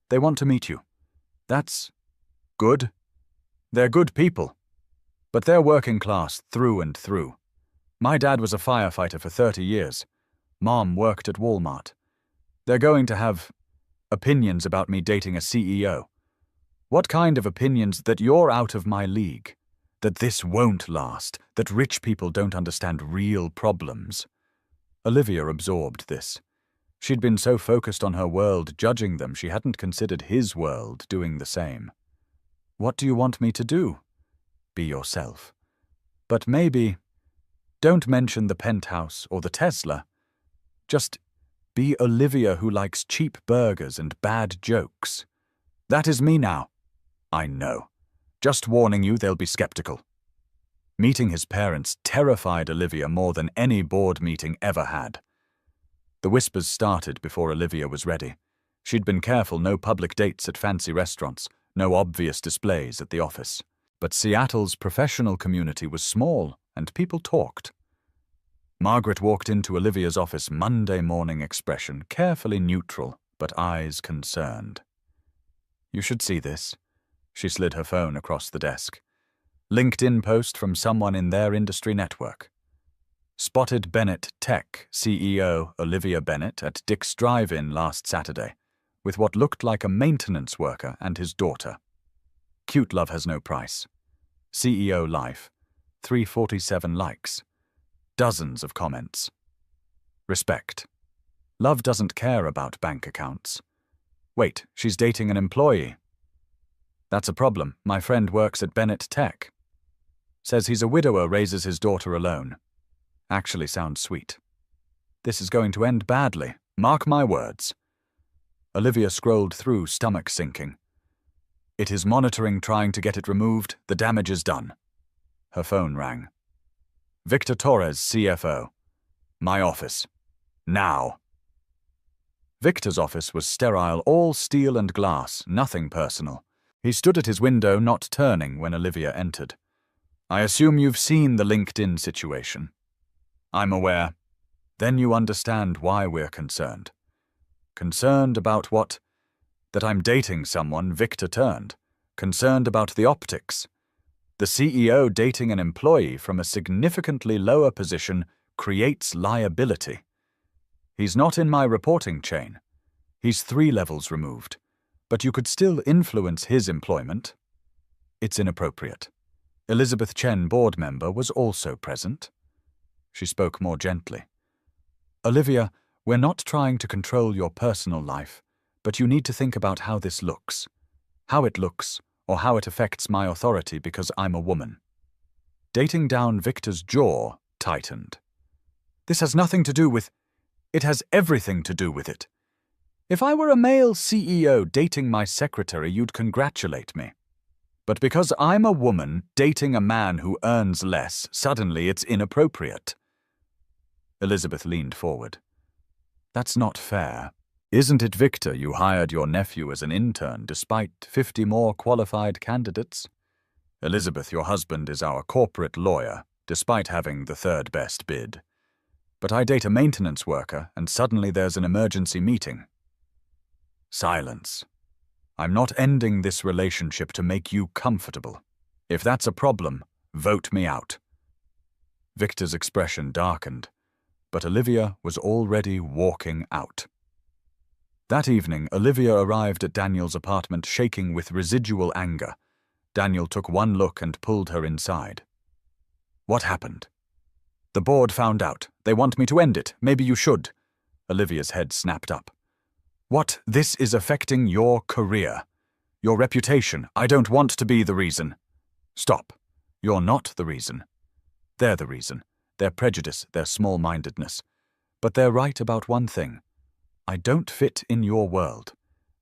They want to meet you. That's good. They're good people. But they're working class through and through. My dad was a firefighter for 30 years. Mom worked at Walmart. They're going to have opinions about me dating a CEO. What kind of opinions? That you're out of my league. That this won't last. That rich people don't understand real problems. Olivia absorbed this. She'd been so focused on her world judging them, she hadn't considered his world doing the same. What do you want me to do? Be yourself. But maybe, don't mention the penthouse or the Tesla. Just be Olivia who likes cheap burgers and bad jokes. That is me now. I know. Just warning you, they'll be skeptical. Meeting his parents terrified Olivia more than any board meeting ever had. The whispers started before Olivia was ready. She'd been careful, no public dates at fancy restaurants, no obvious displays at the office. But Seattle's professional community was small, and people talked. Margaret walked into Olivia's office, Monday morning expression, carefully neutral, but eyes concerned. You should see this. She slid her phone across the desk. LinkedIn post from someone in their industry network. Spotted Bennett Tech CEO Olivia Bennett at Dick's Drive-In last Saturday, with what looked like a maintenance worker and his daughter. Cute love has no price. CEO life. 347 likes. Dozens of comments. Respect. Love doesn't care about bank accounts. Wait, she's dating an employee. That's a problem. My friend works at Bennett Tech. Says he's a widower, raises his daughter alone. Actually sounds sweet. This is going to end badly. Mark my words. Olivia scrolled through, stomach sinking. It is monitoring, trying to get it removed. The damage is done. Her phone rang. Victor Torres, CFO. My office. Now. Victor's office was sterile, all steel and glass, nothing personal. He stood at his window, not turning, when Olivia entered. I assume you've seen the LinkedIn situation. I'm aware. Then you understand why we're concerned. Concerned about what? That I'm dating someone. Victor turned. Concerned about the optics. The CEO dating an employee from a significantly lower position creates liability. He's not in my reporting chain. He's 3 levels removed. But you could still influence his employment. It's inappropriate. Elizabeth Chen, board member, was also present. She spoke more gently. Olivia, we're not trying to control your personal life, but you need to think about how this looks. How it looks, or how it affects my authority because I'm a woman. Dating down Victor's jaw tightened. This has nothing to do with... It has everything to do with it. If I were a male CEO dating my secretary, you'd congratulate me. But because I'm a woman dating a man who earns less, suddenly it's inappropriate. Elizabeth leaned forward. That's not fair. Isn't it, Victor, you hired your nephew as an intern despite 50 more qualified candidates? Elizabeth, your husband is our corporate lawyer, despite having the third best bid. But I date a maintenance worker, and suddenly there's an emergency meeting. Silence. I'm not ending this relationship to make you comfortable. If that's a problem, vote me out. Victor's expression darkened, but Olivia was already walking out. That evening, Olivia arrived at Daniel's apartment shaking with residual anger. Daniel took one look and pulled her inside. What happened? The board found out. They want me to end it. Maybe you should. Olivia's head snapped up. What? This is affecting your career. Your reputation. I don't want to be the reason. Stop. You're not the reason. They're the reason. Their prejudice, their small-mindedness. But they're right about one thing. I don't fit in your world.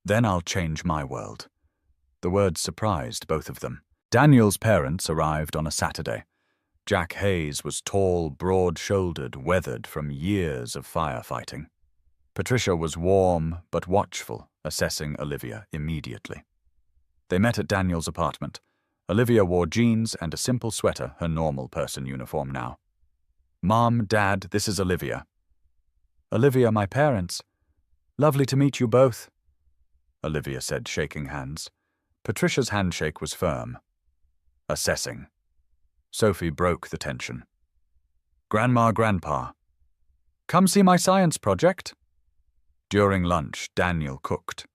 Then I'll change my world. The words surprised both of them. Daniel's parents arrived on a Saturday. Jack Hayes was tall, broad-shouldered, weathered from years of firefighting. Patricia was warm but watchful, assessing Olivia immediately. They met at Daniel's apartment. Olivia wore jeans and a simple sweater, her normal person uniform now. Mom, Dad, this is Olivia. Olivia, my parents. Lovely to meet you both, Olivia said, shaking hands. Patricia's handshake was firm. Assessing. Sophie broke the tension. Grandma, Grandpa. Come see my science project. During lunch, Daniel cooked.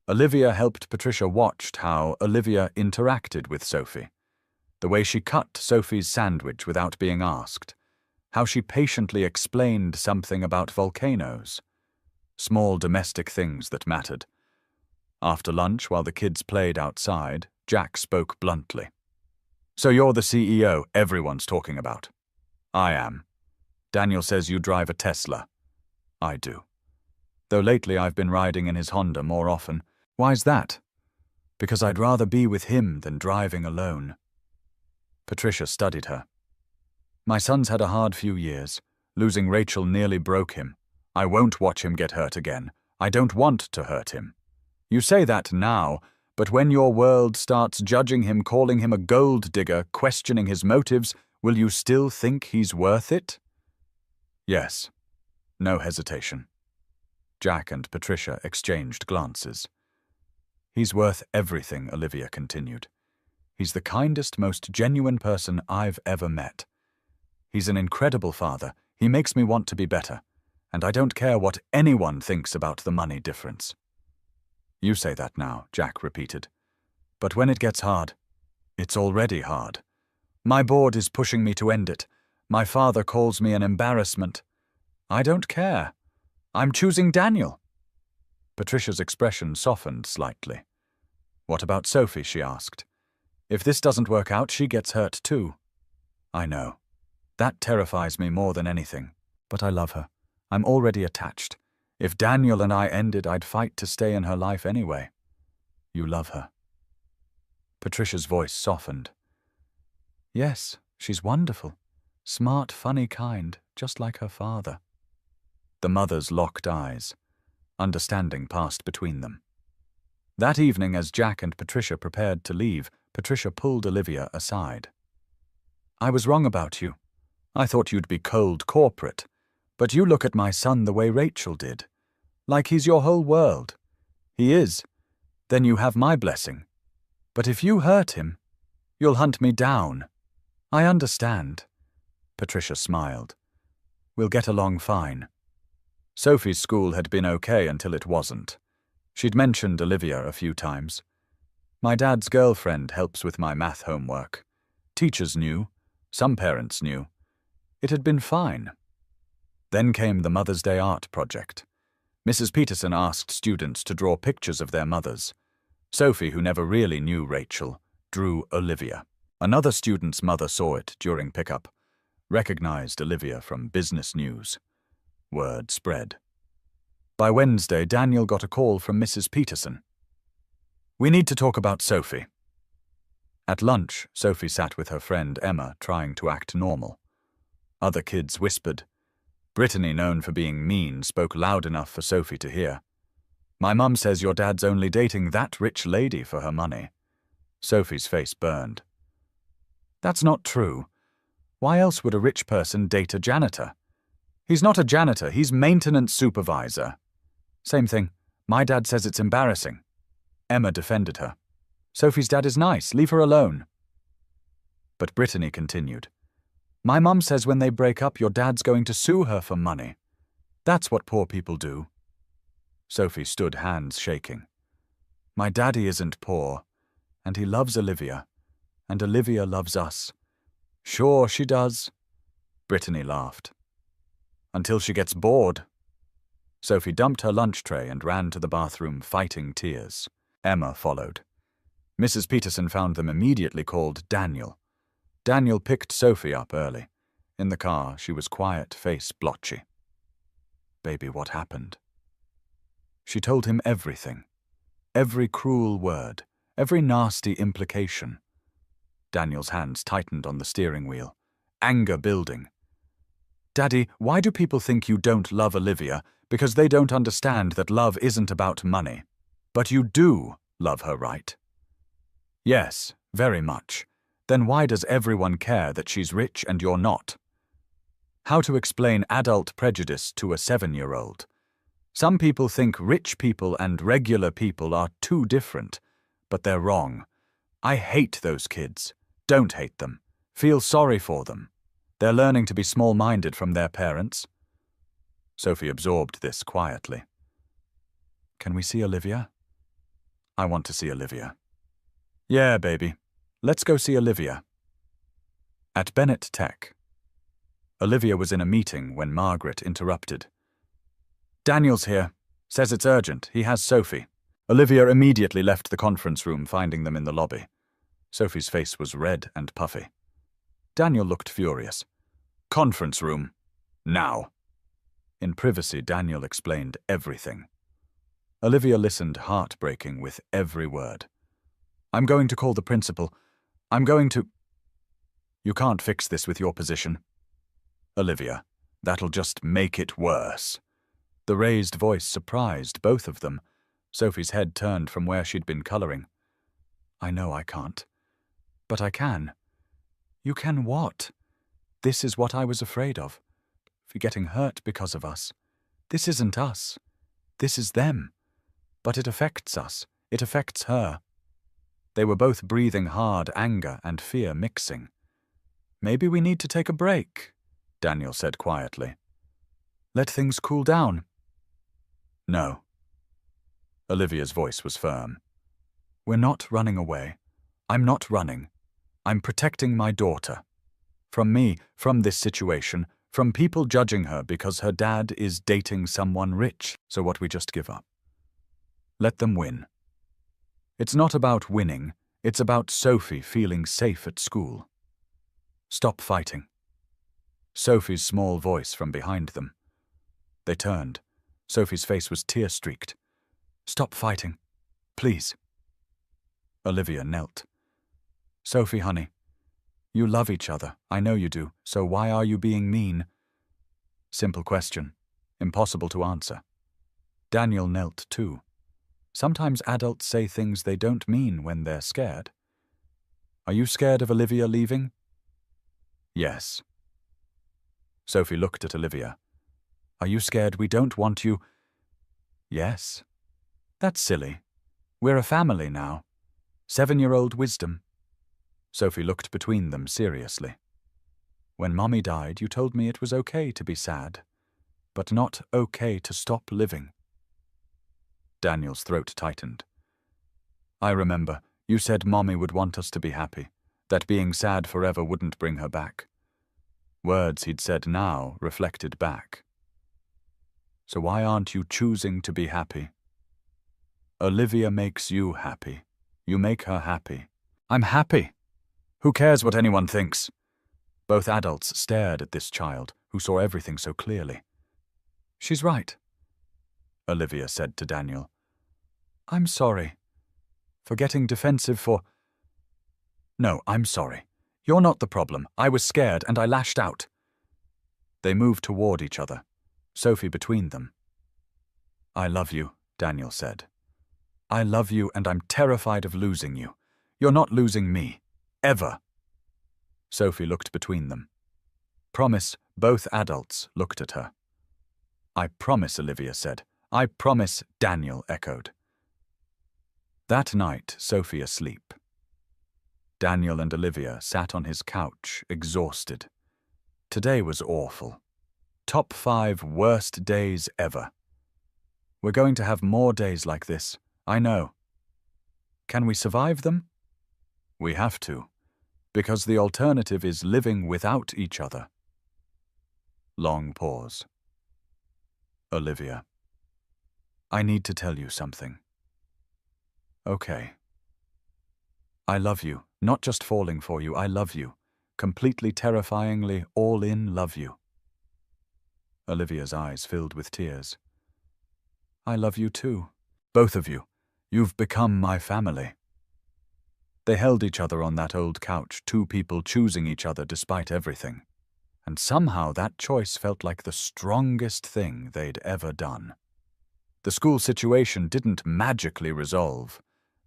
Olivia helped Patricia watch how Olivia interacted with Sophie. The way she cut Sophie's sandwich without being asked. How she patiently explained something about volcanoes. Small domestic things that mattered. After lunch, while the kids played outside, Jack spoke bluntly. So you're the CEO everyone's talking about. I am. Daniel says you drive a Tesla. I do. Though lately I've been riding in his Honda more often. Why's that? Because I'd rather be with him than driving alone. Patricia studied her. My son's had a hard few years. Losing Rachel nearly broke him. I won't watch him get hurt again. I don't want to hurt him. You say that now, but when your world starts judging him, calling him a gold digger, questioning his motives, will you still think he's worth it? Yes. No hesitation. Jack and Patricia exchanged glances. He's worth everything, Olivia continued. He's the kindest, most genuine person I've ever met. He's an incredible father. He makes me want to be better. And I don't care what anyone thinks about the money difference. You say that now, Jack repeated. But when it gets hard, it's already hard. My board is pushing me to end it. My father calls me an embarrassment. I don't care. I'm choosing Daniel. Patricia's expression softened slightly. What about Sophie, she asked. If this doesn't work out, she gets hurt too. I know. That terrifies me more than anything. But I love her. I'm already attached. If Daniel and I ended, I'd fight to stay in her life anyway. You love her. Patricia's voice softened. Yes, she's wonderful. Smart, funny kind, just like her father. The mothers locked eyes. Understanding passed between them. That evening, as Jack and Patricia prepared to leave, Patricia pulled Olivia aside. I was wrong about you. I thought you'd be cold corporate. But you look at my son the way Rachel did. Like he's your whole world. He is. Then you have my blessing. But if you hurt him, you'll hunt me down. I understand. Patricia smiled. We'll get along fine. Sophie's school had been okay until it wasn't. She'd mentioned Olivia a few times. My dad's girlfriend helps with my math homework. Teachers knew. Some parents knew. It had been fine. Then came the Mother's Day art project. Mrs. Peterson asked students to draw pictures of their mothers. Sophie, who never really knew Rachel, drew Olivia. Another student's mother saw it during pickup, recognized Olivia from business news. Word spread. By Wednesday, Daniel got a call from Mrs. Peterson. "We need to talk about Sophie." At lunch, Sophie sat with her friend Emma, trying to act normal. Other kids whispered. Brittany, known for being mean, spoke loud enough for Sophie to hear. "My mum says your dad's only dating that rich lady for her money." Sophie's face burned. "That's not true. Why else would a rich person date a janitor? He's not a janitor, he's maintenance supervisor." "Same thing. My dad says it's embarrassing." Emma defended her. "Sophie's dad is nice, leave her alone." But Brittany continued. "My mum says when they break up, your dad's going to sue her for money. That's what poor people do." Sophie stood, hands shaking. "My daddy isn't poor, and he loves Olivia, and Olivia loves us." "Sure she does." Brittany laughed. "Until she gets bored." Sophie dumped her lunch tray and ran to the bathroom, fighting tears. Emma followed. Mrs. Peterson found them immediately, called Daniel. Daniel picked Sophie up early. In the car, she was quiet, face blotchy. "Baby, what happened?" She told him everything. Every cruel word, every nasty implication. Daniel's hands tightened on the steering wheel, anger building. "Daddy, why do people think you don't love Olivia? Because they don't understand that love isn't about money. But you do love her, right?" "Yes, very much. Then why does everyone care that she's rich and you're not?" How to explain adult prejudice to a 7-year-old? Some people think rich people and regular people are too different, but they're wrong. I hate those kids. Don't hate them. Feel sorry for them. They're learning to be small-minded from their parents. Sophie absorbed this quietly. "Can we see Olivia?" "I want to see Olivia." "Yeah, baby. Let's go see Olivia." At Bennett Tech. Olivia was in a meeting when Margaret interrupted. "Daniel's here. Says it's urgent. He has Sophie." Olivia immediately left the conference room, finding them in the lobby. Sophie's face was red and puffy. Daniel looked furious. "Conference room. Now." In privacy, Daniel explained everything. Olivia listened, heartbreaking with every word. "I'm going to call the principal. I'm going to—" "You can't fix this with your position." "Olivia, that'll just make it worse." The raised voice surprised both of them. Sophie's head turned from where she'd been coloring. "I know I can't. But I can." "You can what?" "This is what I was afraid of. For getting hurt because of us. This isn't us. This is them. But it affects us. It affects her." They were both breathing hard, anger and fear mixing. "Maybe we need to take a break," Daniel said quietly. "Let things cool down." "No." Olivia's voice was firm. "We're not running away. I'm not running. I'm protecting my daughter. From me, from this situation, from people judging her because her dad is dating someone rich. So what, we just give up? Let them win. It's not about winning. It's about Sophie feeling safe at school. Stop fighting." Sophie's small voice from behind them. They turned. Sophie's face was tear-streaked. "Stop fighting. Please." Olivia knelt. "Sophie, honey, you love each other. I know you do. So why are you being mean?" Simple question. Impossible to answer. Daniel knelt too. Sometimes adults say things they don't mean when they're scared. "Are you scared of Olivia leaving?" "Yes." Sophie looked at Olivia. "Are you scared we don't want you?" "Yes." "That's silly. We're a family now. 7-year-old wisdom." Sophie looked between them seriously. "When Mommy died, you told me it was okay to be sad, but not okay to stop living." Daniel's throat tightened. "I remember, you said Mommy would want us to be happy, that being sad forever wouldn't bring her back." Words he'd said now reflected back. "So why aren't you choosing to be happy?" "Olivia makes you happy. You make her happy." "I'm happy. Who cares what anyone thinks?" Both adults stared at this child, who saw everything so clearly. "She's right." Olivia said to Daniel. I'm sorry. For getting defensive for... No, I'm sorry. You're not the problem. I was scared and I lashed out. They moved toward each other, Sophie between them. I love you, Daniel said. I love you and I'm terrified of losing you. You're not losing me. Ever. Sophie looked between them. Promise, both adults looked at her. I promise, Olivia said. I promise, Daniel echoed. That night, Sophie asleep. Daniel and Olivia sat on his couch, exhausted. Today was awful. Top 5 worst days ever. We're going to have more days like this, I know. Can we survive them? We have to, because the alternative is living without each other. Long pause. Olivia. I need to tell you something. Okay. I love you, not just falling for you, I love you. Completely terrifyingly, all in love you. Olivia's eyes filled with tears. I love you too. Both of you. You've become my family. They held each other on that old couch, 2 people choosing each other despite everything. And somehow that choice felt like the strongest thing they'd ever done. The school situation didn't magically resolve.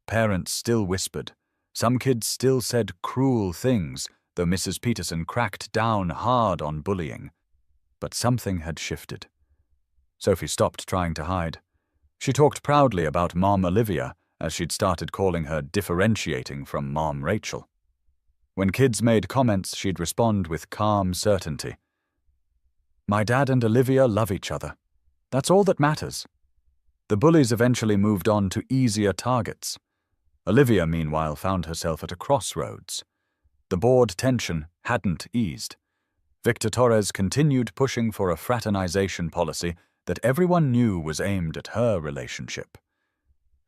Parents still whispered. Some kids still said cruel things, though Mrs. Peterson cracked down hard on bullying. But something had shifted. Sophie stopped trying to hide. She talked proudly about Mom Olivia, as she'd started calling her differentiating from Mom Rachel. When kids made comments, she'd respond with calm certainty. My dad and Olivia love each other. That's all that matters. The bullies eventually moved on to easier targets. Olivia, meanwhile, found herself at a crossroads. The board tension hadn't eased. Victor Torres continued pushing for a fraternization policy that everyone knew was aimed at her relationship.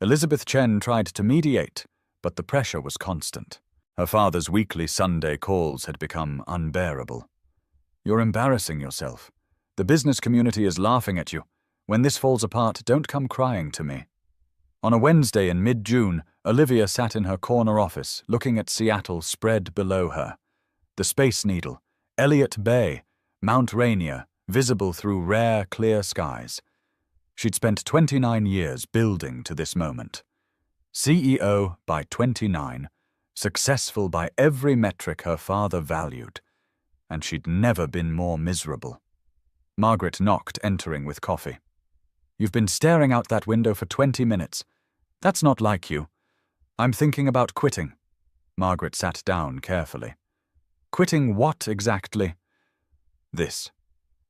Elizabeth Chen tried to mediate, but the pressure was constant. Her father's weekly Sunday calls had become unbearable. You're embarrassing yourself. The business community is laughing at you. When this falls apart, don't come crying to me. On a Wednesday in mid-June, Olivia sat in her corner office, looking at Seattle spread below her. The Space Needle, Elliott Bay, Mount Rainier, visible through rare, clear skies. She'd spent 29 years building to this moment. CEO by 29, successful by every metric her father valued, and she'd never been more miserable. Margaret knocked, entering with coffee. You've been staring out that window for 20 minutes. That's not like you. I'm thinking about quitting. Margaret sat down carefully. Quitting what exactly? This.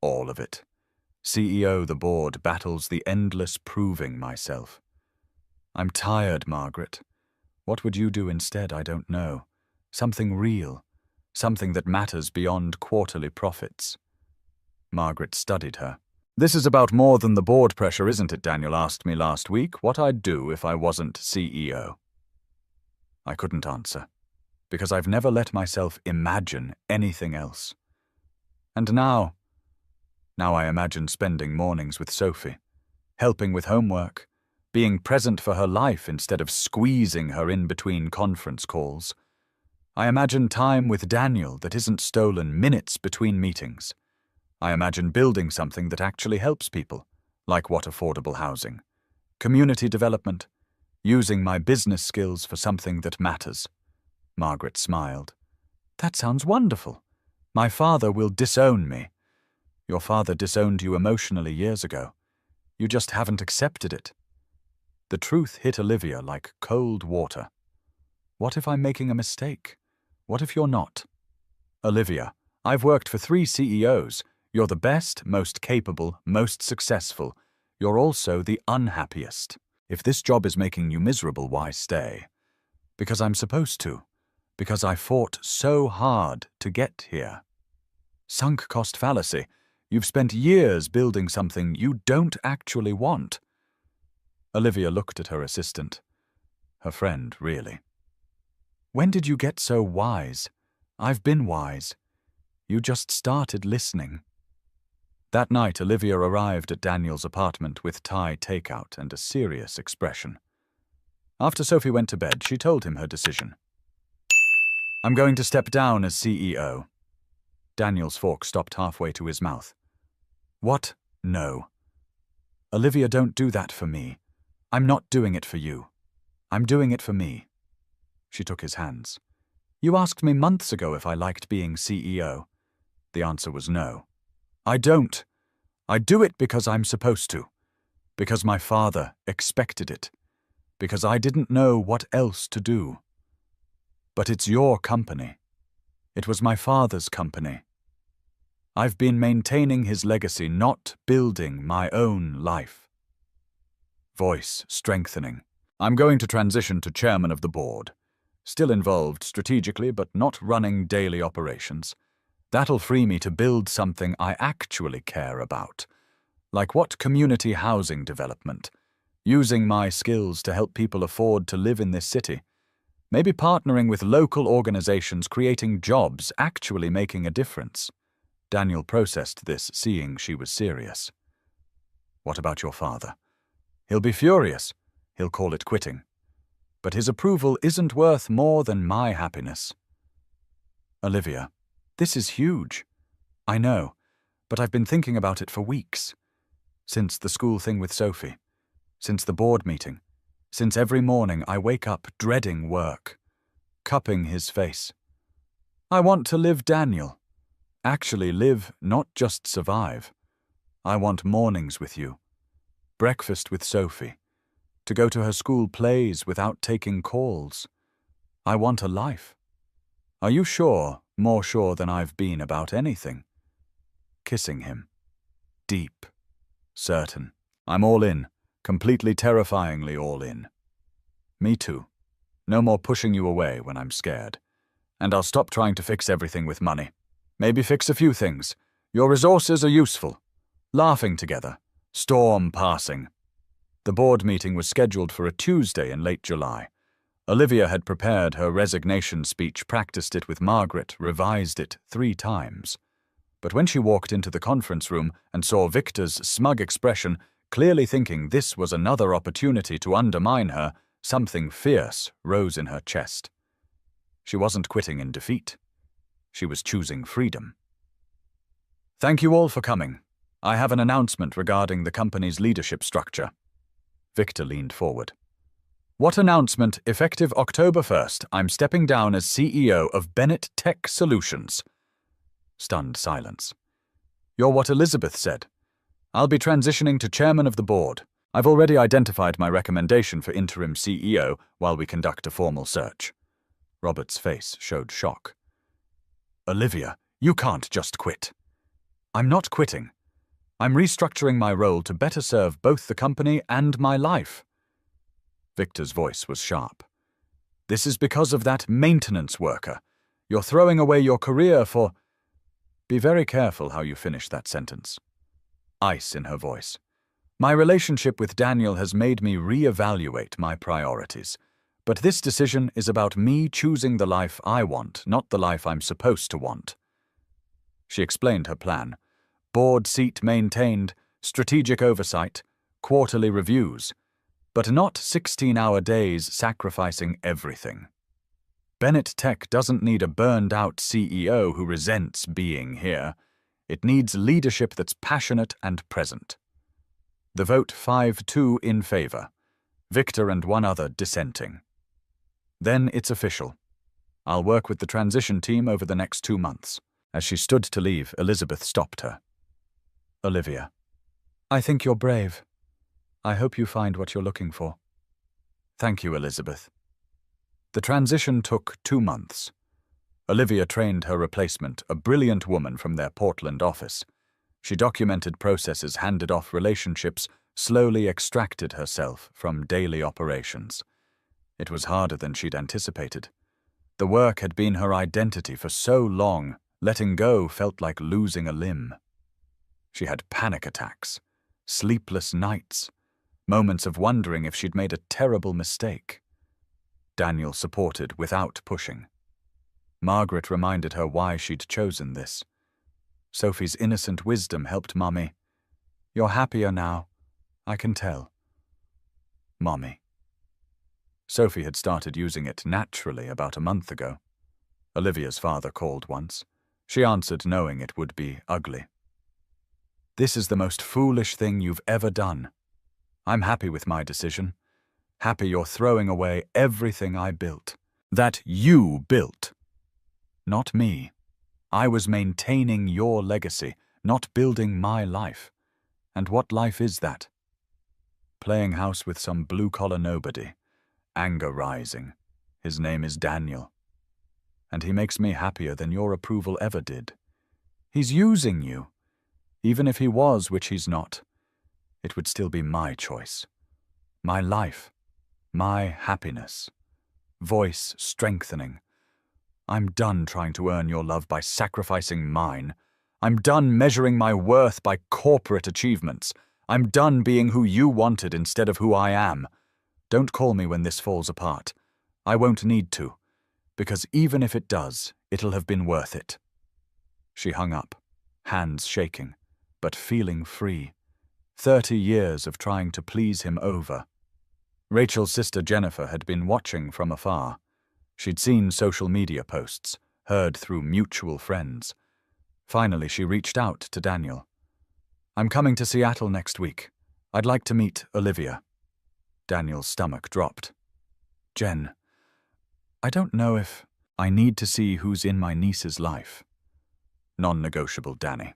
All of it. CEO the board battles the endless proving myself. I'm tired, Margaret. What would you do instead, I don't know. Something real. Something that matters beyond quarterly profits. Margaret studied her. This is about more than the board pressure, isn't it? Daniel asked me last week what I'd do if I wasn't CEO. I couldn't answer, because I've never let myself imagine anything else. And now I imagine spending mornings with Sophie, helping with homework, being present for her life instead of squeezing her in between conference calls. I imagine time with Daniel that isn't stolen minutes between meetings. I imagine building something that actually helps people, like what affordable housing, community development, using my business skills for something that matters. Margaret smiled. That sounds wonderful. My father will disown me. Your father disowned you emotionally years ago. You just haven't accepted it. The truth hit Olivia like cold water. What if I'm making a mistake? What if you're not? Olivia, I've worked for 3 CEOs. You're the best, most capable, most successful. You're also the unhappiest. If this job is making you miserable, why stay? Because I'm supposed to. Because I fought so hard to get here. Sunk cost fallacy. You've spent years building something you don't actually want. Olivia looked at her assistant. Her friend, really. When did you get so wise? I've been wise. You just started listening. That night, Olivia arrived at Daniel's apartment with Thai takeout and a serious expression. After Sophie went to bed, she told him her decision. "I'm going to step down as CEO." Daniel's fork stopped halfway to his mouth. "What? No. Olivia, don't do that for me. I'm not doing it for you. I'm doing it for me." She took his hands. "You asked me months ago if I liked being CEO. The answer was no. I don't. I do it because I'm supposed to. Because my father expected it. Because I didn't know what else to do. But it's your company. It was my father's company. I've been maintaining his legacy, not building my own life." Voice strengthening. "I'm going to transition to chairman of the board. Still involved strategically, but not running daily operations. That'll free me to build something I actually care about. Like what community housing development? Using my skills to help people afford to live in this city. Maybe partnering with local organizations, creating jobs, actually making a difference." Daniel processed this, seeing she was serious. "What about your father? He'll be furious. He'll call it quitting. But his approval isn't worth more than my happiness." "Olivia, this is huge. I know, but I've been thinking about it for weeks. Since the school thing with Sophie. Since the board meeting. Since every morning I wake up dreading work. Cupping his face. I want to live Daniel. Actually live, not just survive. I want mornings with you. Breakfast with Sophie. To go to her school plays without taking calls. I want a life. Are you sure, more sure than I've been about anything?" Kissing him. Deep. Certain. "I'm all in. Completely terrifyingly all in." "Me too. No more pushing you away when I'm scared. And I'll stop trying to fix everything with money. Maybe fix a few things. Your resources are useful. Laughing together. Storm passing." The board meeting was scheduled for a Tuesday in late July. Olivia had prepared her resignation speech, practiced it with Margaret, revised it 3 times. But when she walked into the conference room and saw Victor's smug expression, clearly thinking this was another opportunity to undermine her, something fierce rose in her chest. She wasn't quitting in defeat. She was choosing freedom. "Thank you all for coming. I have an announcement regarding the company's leadership structure." Victor leaned forward. "What announcement? Effective October 1st, I'm stepping down as CEO of Bennett Tech Solutions." Stunned silence. "You're what Elizabeth said. I'll be transitioning to chairman of the board. I've already identified my recommendation for interim CEO while we conduct a formal search." Robert's face showed shock. "Olivia, you can't just quit." "I'm not quitting. I'm restructuring my role to better serve both the company and my life." Victor's voice was sharp. "This is because of that maintenance worker. You're throwing away your career for—" Be very careful how you finish that sentence. Ice in her voice. "My relationship with Daniel has made me reevaluate my priorities. But this decision is about me choosing the life I want, not the life I'm supposed to want." She explained her plan. Board seat maintained, strategic oversight, quarterly reviews, but not 16-hour days sacrificing everything. Bennett Tech doesn't need a burned-out CEO who resents being here. It needs leadership that's passionate and present. The vote 5-2 in favor. Victor and 1 other dissenting. "Then it's official. I'll work with the transition team over the next 2 months." As she stood to leave, Elizabeth stopped her. "Olivia, I think you're brave. I hope you find what you're looking for." "Thank you, Elizabeth." The transition took 2 months. Olivia trained her replacement, a brilliant woman from their Portland office. She documented processes, handed off relationships, slowly extracted herself from daily operations. It was harder than she'd anticipated. The work had been her identity for so long, letting go felt like losing a limb. She had panic attacks, sleepless nights, moments of wondering if she'd made a terrible mistake. Daniel supported without pushing. Margaret reminded her why she'd chosen this. Sophie's innocent wisdom helped Mummy. You're happier now. I can tell. Mummy. Sophie had started using it naturally about a month ago. Olivia's father called once. She answered knowing it would be ugly. This is the most foolish thing you've ever done. I'm happy with my decision. Happy you're throwing away everything I built. That you built. Not me. I was maintaining your legacy, not building my life. And what life is that? Playing house with some blue-collar nobody. Anger rising. His name is Daniel. And he makes me happier than your approval ever did. He's using you. Even if he was, which he's not, it would still be my choice. My life. My happiness. Voice strengthening. I'm done trying to earn your love by sacrificing mine. I'm done measuring my worth by corporate achievements. I'm done being who you wanted instead of who I am. Don't call me when this falls apart. I won't need to, because even if it does, it'll have been worth it. She hung up, hands shaking, but feeling free. 30 years of trying to please him over. Rachel's sister Jennifer had been watching from afar. She'd seen social media posts, heard through mutual friends. Finally, she reached out to Daniel. I'm coming to Seattle next week. I'd like to meet Olivia. Daniel's stomach dropped. Jen, I don't know if I need to see who's in my niece's life. Non-negotiable, Danny.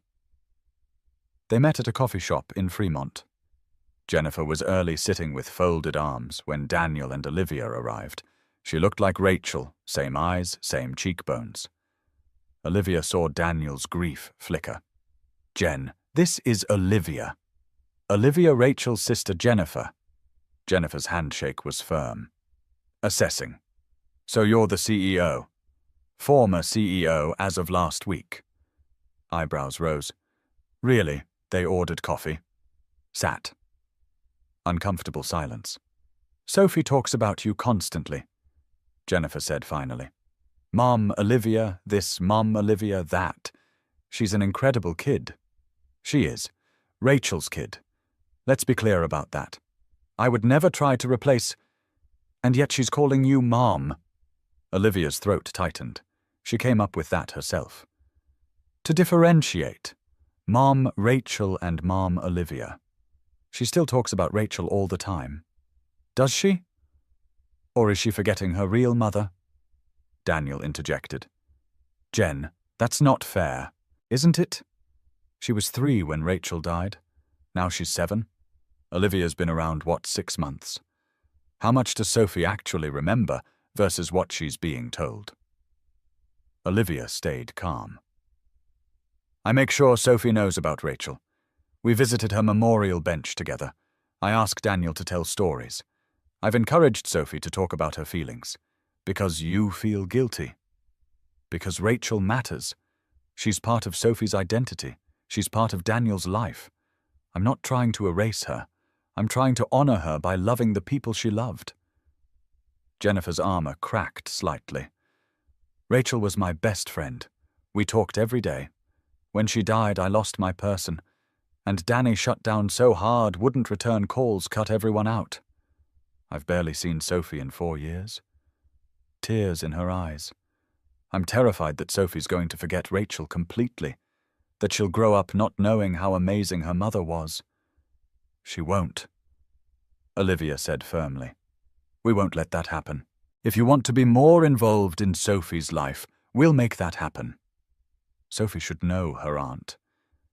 They met at a coffee shop in Fremont. Jennifer was early sitting with folded arms when Daniel and Olivia arrived. She looked like Rachel, same eyes, same cheekbones. Olivia saw Daniel's grief flicker. Jen, this is Olivia. Olivia Rachel's sister Jennifer. Jennifer's handshake was firm. Assessing. So you're the CEO. Former CEO as of last week. Eyebrows rose. Really? They ordered coffee. Sat. Uncomfortable silence. Sophie talks about you constantly. Jennifer said finally. Mom Olivia this, Mom Olivia that. She's an incredible kid. She is. Rachel's kid. Let's be clear about that. I would never try to replace... And yet she's calling you Mom. Olivia's throat tightened. She came up with that herself. To differentiate. Mom Rachel and Mom Olivia. She still talks about Rachel all the time. Does she? Or is she forgetting her real mother? Daniel interjected. Jen, that's not fair, isn't it? She was 3 when Rachel died. Now she's 7. Olivia's been around, 6 months? How much does Sophie actually remember versus what she's being told? Olivia stayed calm. I make sure Sophie knows about Rachel. We visited her memorial bench together. I asked Daniel to tell stories. I've encouraged Sophie to talk about her feelings. Because you feel guilty. Because Rachel matters. She's part of Sophie's identity. She's part of Daniel's life. I'm not trying to erase her. I'm trying to honor her by loving the people she loved. Jennifer's armor cracked slightly. Rachel was my best friend. We talked every day. When she died, I lost my person. And Danny shut down so hard, wouldn't return calls, cut everyone out. I've barely seen Sophie in 4 years. Tears in her eyes. I'm terrified that Sophie's going to forget Rachel completely, that she'll grow up not knowing how amazing her mother was. She won't. Olivia said firmly. We won't let that happen. If you want to be more involved in Sophie's life, we'll make that happen. Sophie should know her aunt,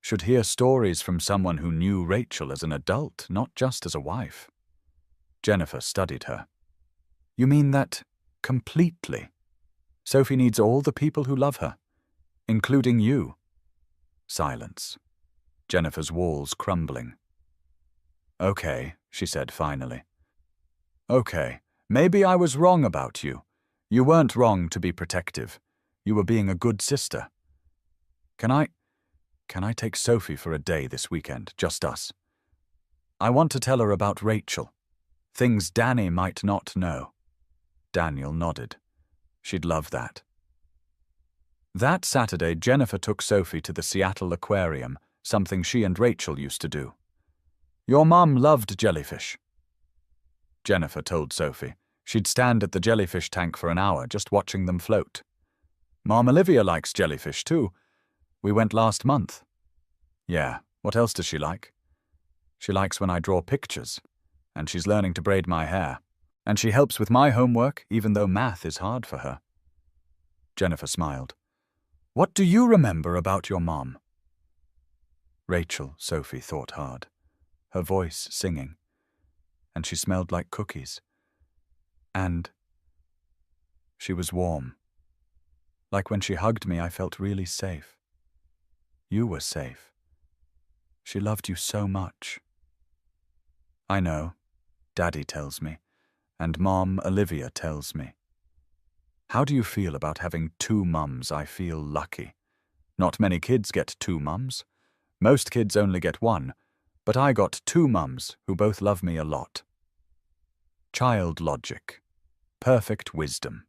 should hear stories from someone who knew Rachel as an adult, not just as a wife. Jennifer studied her. You mean that completely? Sophie needs all the people who love her, including you. Silence. Jennifer's walls crumbling. Okay, she said finally. Okay, maybe I was wrong about you. You weren't wrong to be protective. You were being a good sister. Can I take Sophie for a day this weekend, just us? I want to tell her about Rachel. Things Danny might not know. Daniel nodded. She'd love that. That Saturday, Jennifer took Sophie to the Seattle Aquarium, something she and Rachel used to do. "Your mum loved jellyfish," Jennifer told Sophie. She'd stand at the jellyfish tank for an hour just watching them float. "Mom Olivia likes jellyfish too. We went last month." "Yeah, what else does she like?" "She likes when I draw pictures, and she's learning to braid my hair. And she helps with my homework, even though math is hard for her." Jennifer smiled. "What do you remember about your mom?" Rachel, Sophie thought hard, her voice singing, and she smelled like cookies. And she was warm. Like when she hugged me, I felt really safe. You were safe. She loved you so much. "I know," Daddy tells me, and Mom Olivia tells me. "How do you feel about having two mums?" "I feel lucky. Not many kids get two mums. Most kids only get one, but I got two mums who both love me a lot." Child logic. Perfect wisdom.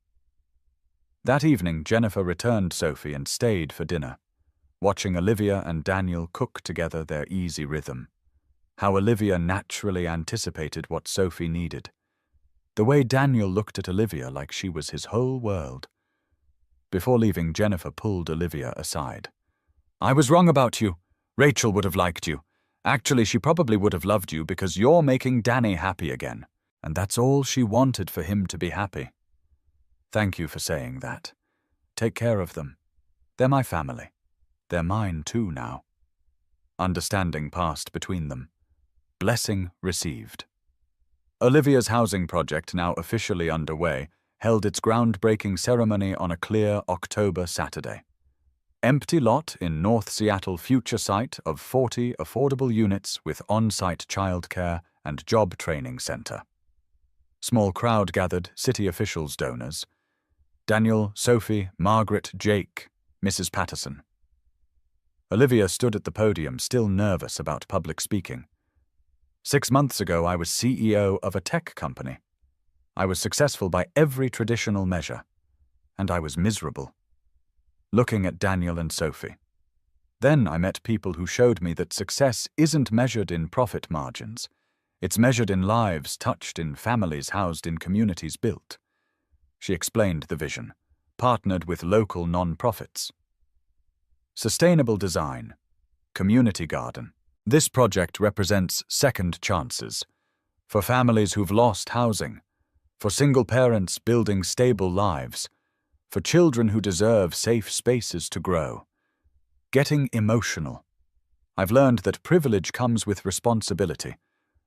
That evening, Jennifer returned Sophie and stayed for dinner, watching Olivia and Daniel cook together their easy rhythm. How Olivia naturally anticipated what Sophie needed. The way Daniel looked at Olivia like she was his whole world. Before leaving, Jennifer pulled Olivia aside. "I was wrong about you. Rachel would have liked you. Actually, she probably would have loved you because you're making Danny happy again. And that's all she wanted, for him to be happy. Thank you for saying that. Take care of them. They're my family. They're mine too now." Understanding passed between them. Blessing received. Olivia's housing project, now officially underway, held its groundbreaking ceremony on a clear October Saturday. Empty lot in North Seattle, future site of 40 affordable units with on-site childcare and job training center. Small crowd gathered, city officials, donors. Daniel, Sophie, Margaret, Jake, Mrs. Patterson. Olivia stood at the podium, still nervous about public speaking. 6 months ago, I was CEO of a tech company. I was successful by every traditional measure, and I was miserable. Looking at Daniel and Sophie. Then I met people who showed me that success isn't measured in profit margins. It's measured in lives touched, in families housed, in communities built. She explained the vision, partnered with local non-profits. Sustainable design. Community garden. This project represents second chances. For families who've lost housing. For single parents building stable lives. For children who deserve safe spaces to grow. Getting emotional. I've learned that privilege comes with responsibility.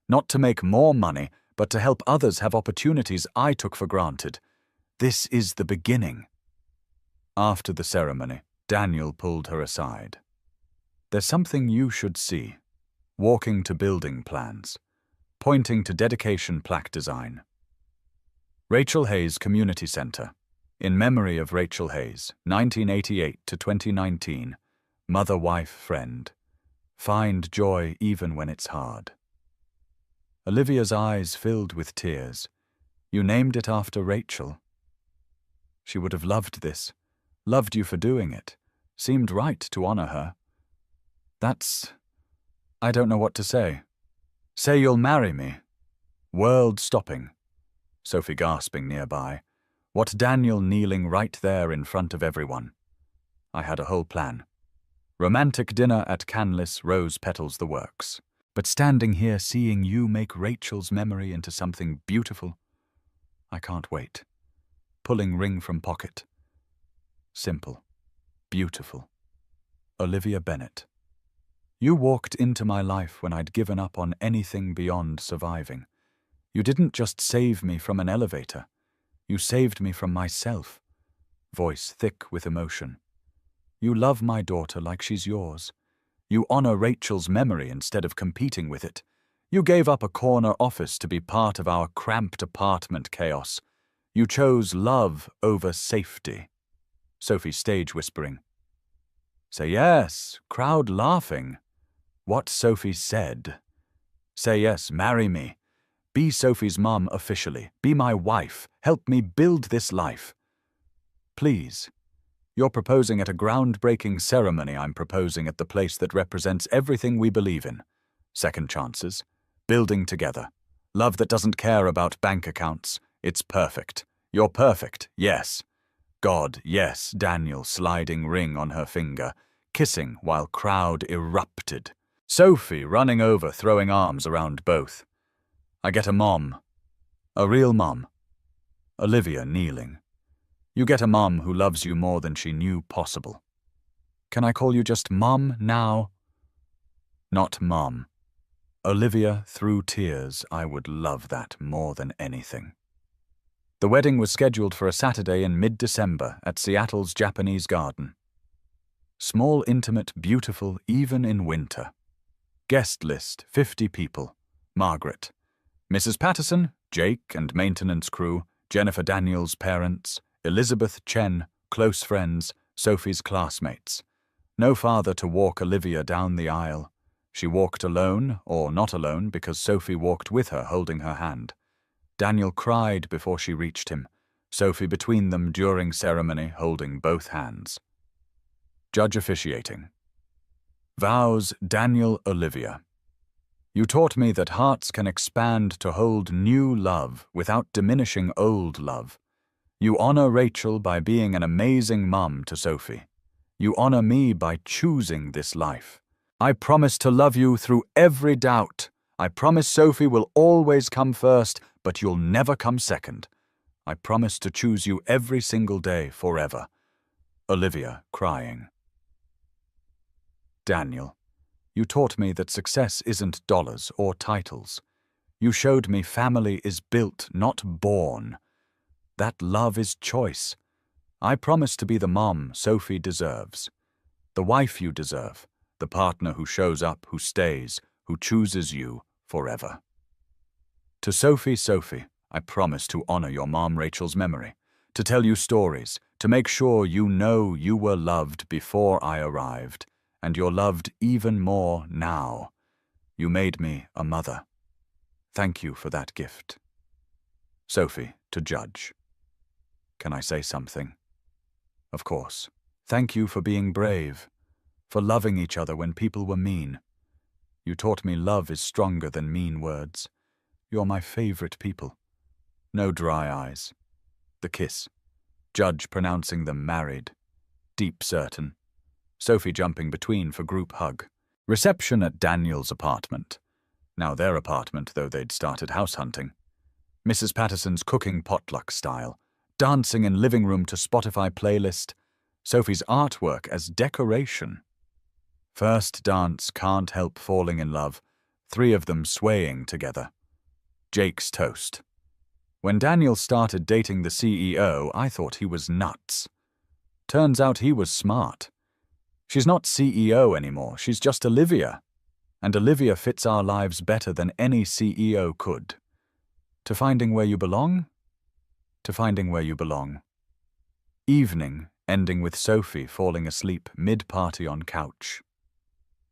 Not to make more money, but to help others have opportunities I took for granted. This is the beginning. After the ceremony, Daniel pulled her aside. "There's something you should see." Walking to building plans. Pointing to dedication plaque design. Rachel Hayes Community Center. In memory of Rachel Hayes, 1988 to 2019. Mother, wife, friend. Find joy even when it's hard. Olivia's eyes filled with tears. "You named it after Rachel." "She would have loved this. Loved you for doing it. Seemed right to honor her." I don't know what to say." "Say you'll marry me." World stopping. Sophie gasping nearby. What Daniel kneeling right there in front of everyone. I had a whole plan. Romantic dinner at Canlis, rose petals, the works. But standing here seeing you make Rachel's memory into something beautiful, I can't wait. Pulling ring from pocket. Simple. Beautiful. Olivia Bennett. You walked into my life when I'd given up on anything beyond surviving. You didn't just save me from an elevator. You saved me from myself. Voice thick with emotion. You love my daughter like she's yours. You honor Rachel's memory instead of competing with it. You gave up a corner office to be part of our cramped apartment chaos. You chose love over safety. Sophie stage whispering. Say yes, crowd laughing. What Sophie said. Say yes, marry me. Be Sophie's mom officially. Be my wife. Help me build this life. Please. You're proposing at a groundbreaking ceremony. I'm proposing at the place that represents everything we believe in. Second chances. Building together. Love that doesn't care about bank accounts. It's perfect. You're perfect, yes. God, yes, Daniel sliding ring on her finger, kissing while crowd erupted. Sophie running over, throwing arms around both. I get a mom. A real mom. Olivia kneeling. You get a mom who loves you more than she knew possible. Can I call you just Mom now? Not Mom. Olivia, through tears, I would love that more than anything. The wedding was scheduled for a Saturday in mid-December at Seattle's Japanese Garden. Small, intimate, beautiful, even in winter. Guest list, 50 people. Margaret. Mrs. Patterson, Jake and maintenance crew, Jennifer Daniels' parents, Elizabeth Chen, close friends, Sophie's classmates. No father to walk Olivia down the aisle. She walked alone, or not alone, because Sophie walked with her, holding her hand. Daniel cried before she reached him, Sophie between them during ceremony, holding both hands. Judge officiating. Vows, Daniel, Olivia. You taught me that hearts can expand to hold new love without diminishing old love. You honor Rachel by being an amazing mom to Sophie. You honor me by choosing this life. I promise to love you through every doubt. I promise Sophie will always come first, but you'll never come second. I promise to choose you every single day forever. Olivia, crying. Daniel, you taught me that success isn't dollars or titles. You showed me family is built, not born. That love is choice. I promise to be the mom Sophie deserves. The wife you deserve. The partner who shows up, who stays, who chooses you forever. To Sophie, Sophie, I promise to honor your mom Rachel's memory, to tell you stories, to make sure you know you were loved before I arrived, and you're loved even more now. You made me a mother. Thank you for that gift. Sophie, to Judge. Can I say something? Of course. Thank you for being brave, for loving each other when people were mean. You taught me love is stronger than mean words. You're my favorite people. No dry eyes. The kiss. Judge pronouncing them married. Deep certain. Sophie jumping between for group hug. Reception at Daniel's apartment. Now their apartment, though they'd started house hunting. Mrs. Patterson's cooking potluck style. Dancing in living room to Spotify playlist. Sophie's artwork as decoration. First dance, can't help falling in love. 3 of them swaying together. Jake's toast. When Daniel started dating the CEO, I thought he was nuts. Turns out he was smart. She's not CEO anymore, she's just Olivia. And Olivia fits our lives better than any CEO could. To finding where you belong? To finding where you belong. Evening, ending with Sophie falling asleep mid-party on couch.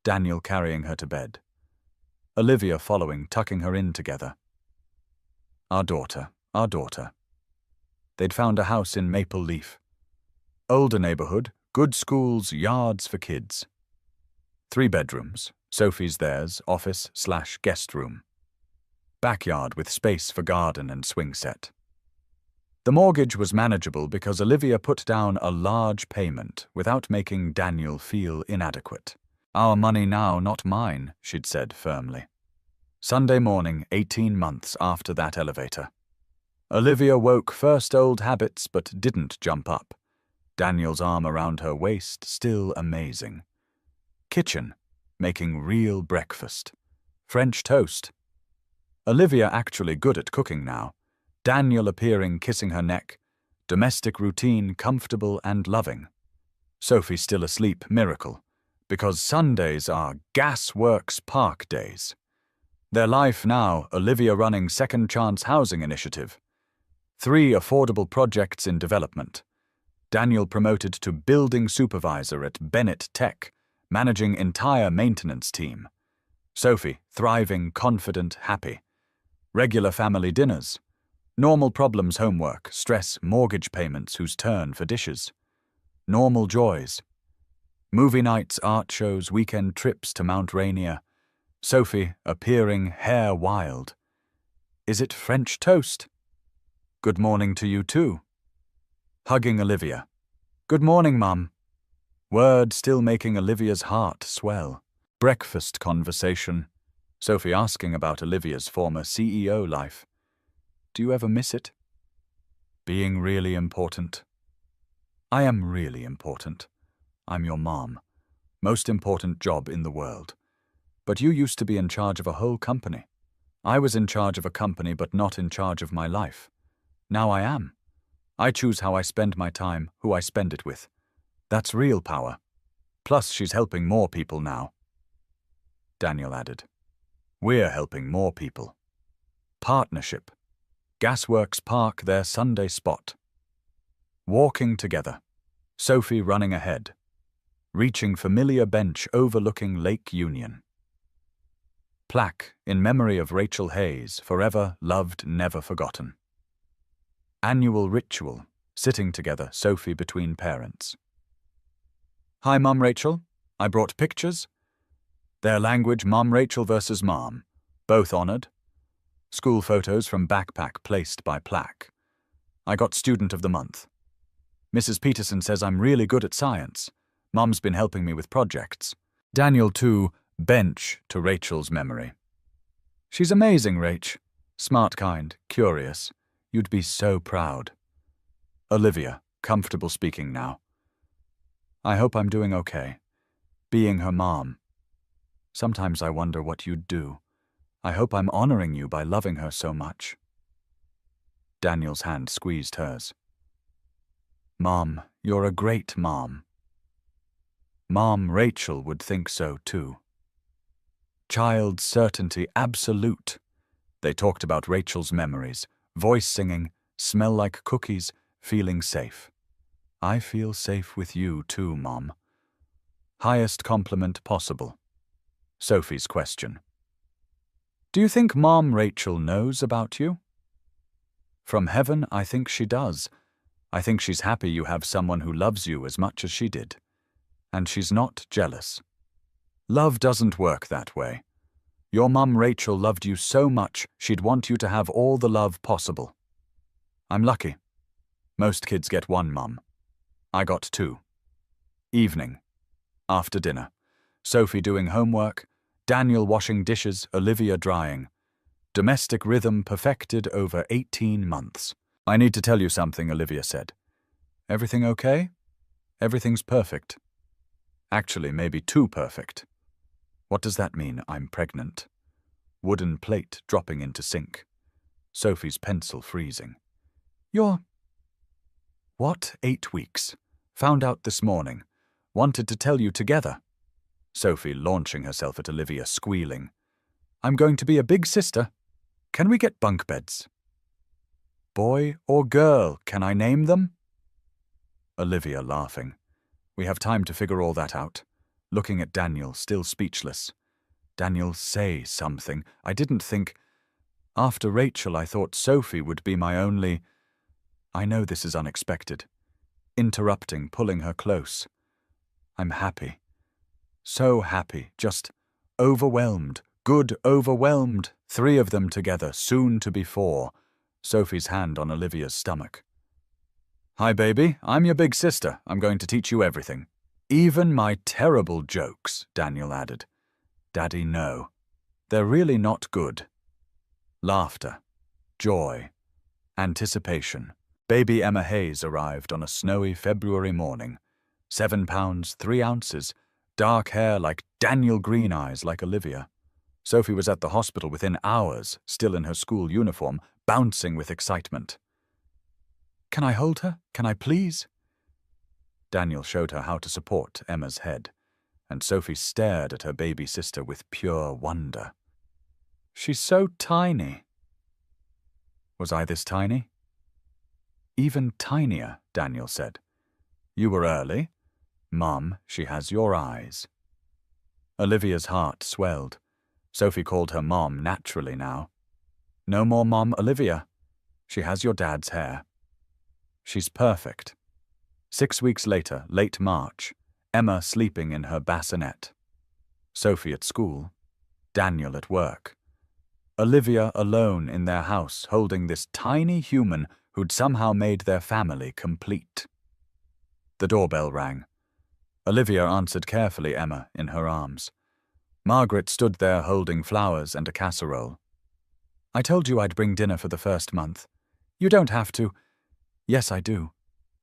Daniel carrying her to bed. Olivia following, tucking her in together. Our daughter, our daughter. They'd found a house in Maple Leaf. Older neighborhood, good schools, yards for kids. 3 bedrooms, Sophie's theirs, office/guest room. Backyard with space for garden and swing set. The mortgage was manageable because Olivia put down a large payment without making Daniel feel inadequate. Our money now, not mine, she'd said firmly. Sunday morning, 18 months after that elevator. Olivia woke first old habits but didn't jump up. Daniel's arm around her waist, still amazing. Kitchen, making real breakfast. French toast. Olivia actually good at cooking now. Daniel appearing, kissing her neck. Domestic routine, comfortable and loving. Sophie still asleep, miracle. Because Sundays are Gasworks Park days. Their life now, Olivia running Second Chance Housing Initiative. 3 affordable projects in development. Daniel promoted to building supervisor at Bennett Tech, managing entire maintenance team. Sophie, thriving, confident, happy. Regular family dinners. Normal problems, homework, stress, mortgage payments, whose turn for dishes. Normal joys. Movie nights, art shows, weekend trips to Mount Rainier. Sophie appearing hair wild. Is it French toast? Good morning to you too. Hugging Olivia. Good morning, Mum. Word still making Olivia's heart swell. Breakfast conversation. Sophie asking about Olivia's former CEO life. Do you ever miss it? Being really important. I am really important. I'm your mom. Most important job in the world. But you used to be in charge of a whole company. I was in charge of a company but not in charge of my life. Now I am. I choose how I spend my time, who I spend it with. That's real power. Plus she's helping more people now. Daniel added. We're helping more people. Partnership. Gasworks Park, their Sunday spot. Walking together. Sophie running ahead. Reaching familiar bench overlooking Lake Union. Plaque in memory of Rachel Hayes, forever loved, never forgotten. Annual ritual, sitting together, Sophie between parents. Hi, Mum Rachel. I brought pictures. Their language, Mum Rachel versus Mom. Both honored. School photos from backpack placed by plaque. I got Student of the Month. Mrs. Peterson says I'm really good at science. Mum's been helping me with projects. Daniel too, bench to Rachel's memory. She's amazing, Rach. Smart, kind, curious. You'd be so proud. Olivia, comfortable speaking now. I hope I'm doing okay. Being her mom. Sometimes I wonder what you'd do. I hope I'm honoring you by loving her so much. Daniel's hand squeezed hers. Mom, you're a great mom. Mom Rachel would think so too. Child certainty absolute. They talked about Rachel's memories, voice singing, smell like cookies, feeling safe. I feel safe with you too, Mom. Highest compliment possible. Sophie's question. Do you think Mom Rachel knows about you? From heaven, I think she does. I think she's happy you have someone who loves you as much as she did. And she's not jealous. Love doesn't work that way. Your Mum Rachel loved you so much she'd want you to have all the love possible. I'm lucky. Most kids get one mum. I got two. Evening. After dinner. Sophie doing homework, Daniel washing dishes, Olivia drying. Domestic rhythm perfected over 18 months. I need to tell you something, Olivia said. Everything okay? Everything's perfect. Actually, maybe too perfect. What does that mean, I'm pregnant? Wooden plate dropping into sink. Sophie's pencil freezing. You're... What? 8 weeks. Found out this morning. Wanted to tell you together. Sophie launching herself at Olivia, squealing. I'm going to be a big sister. Can we get bunk beds? Boy or girl, can I name them? Olivia laughing. We have time to figure all that out. Looking at Daniel, still speechless. Daniel, say something. I didn't think... After Rachel, I thought Sophie would be my only... I know this is unexpected. Interrupting, pulling her close. I'm happy. So happy, just overwhelmed. Good overwhelmed. 3 of them together, soon to be 4. Sophie's hand on Olivia's stomach. Hi, baby. I'm your big sister. I'm going to teach you everything. Even my terrible jokes, Daniel added. Daddy, no. They're really not good. Laughter. Joy. Anticipation. Baby Emma Hayes arrived on a snowy February morning. 7 pounds, 3 ounces. Dark hair like Daniel, green eyes like Olivia. Sophie was at the hospital within hours, still in her school uniform, bouncing with excitement. Can I hold her? Can I please? Daniel showed her how to support Emma's head, and Sophie stared at her baby sister with pure wonder. She's so tiny. Was I this tiny? Even tinier, Daniel said. You were early. Mum, she has your eyes. Olivia's heart swelled. Sophie called her Mom naturally now. No more Mom, Olivia. She has your dad's hair. She's perfect. 6 weeks later, late March, Emma sleeping in her bassinet. Sophie at school, Daniel at work. Olivia alone in their house holding this tiny human who'd somehow made their family complete. The doorbell rang. Olivia answered carefully, Emma in her arms. Margaret stood there holding flowers and a casserole. "I told you I'd bring dinner for the first month. You don't have to." "Yes, I do.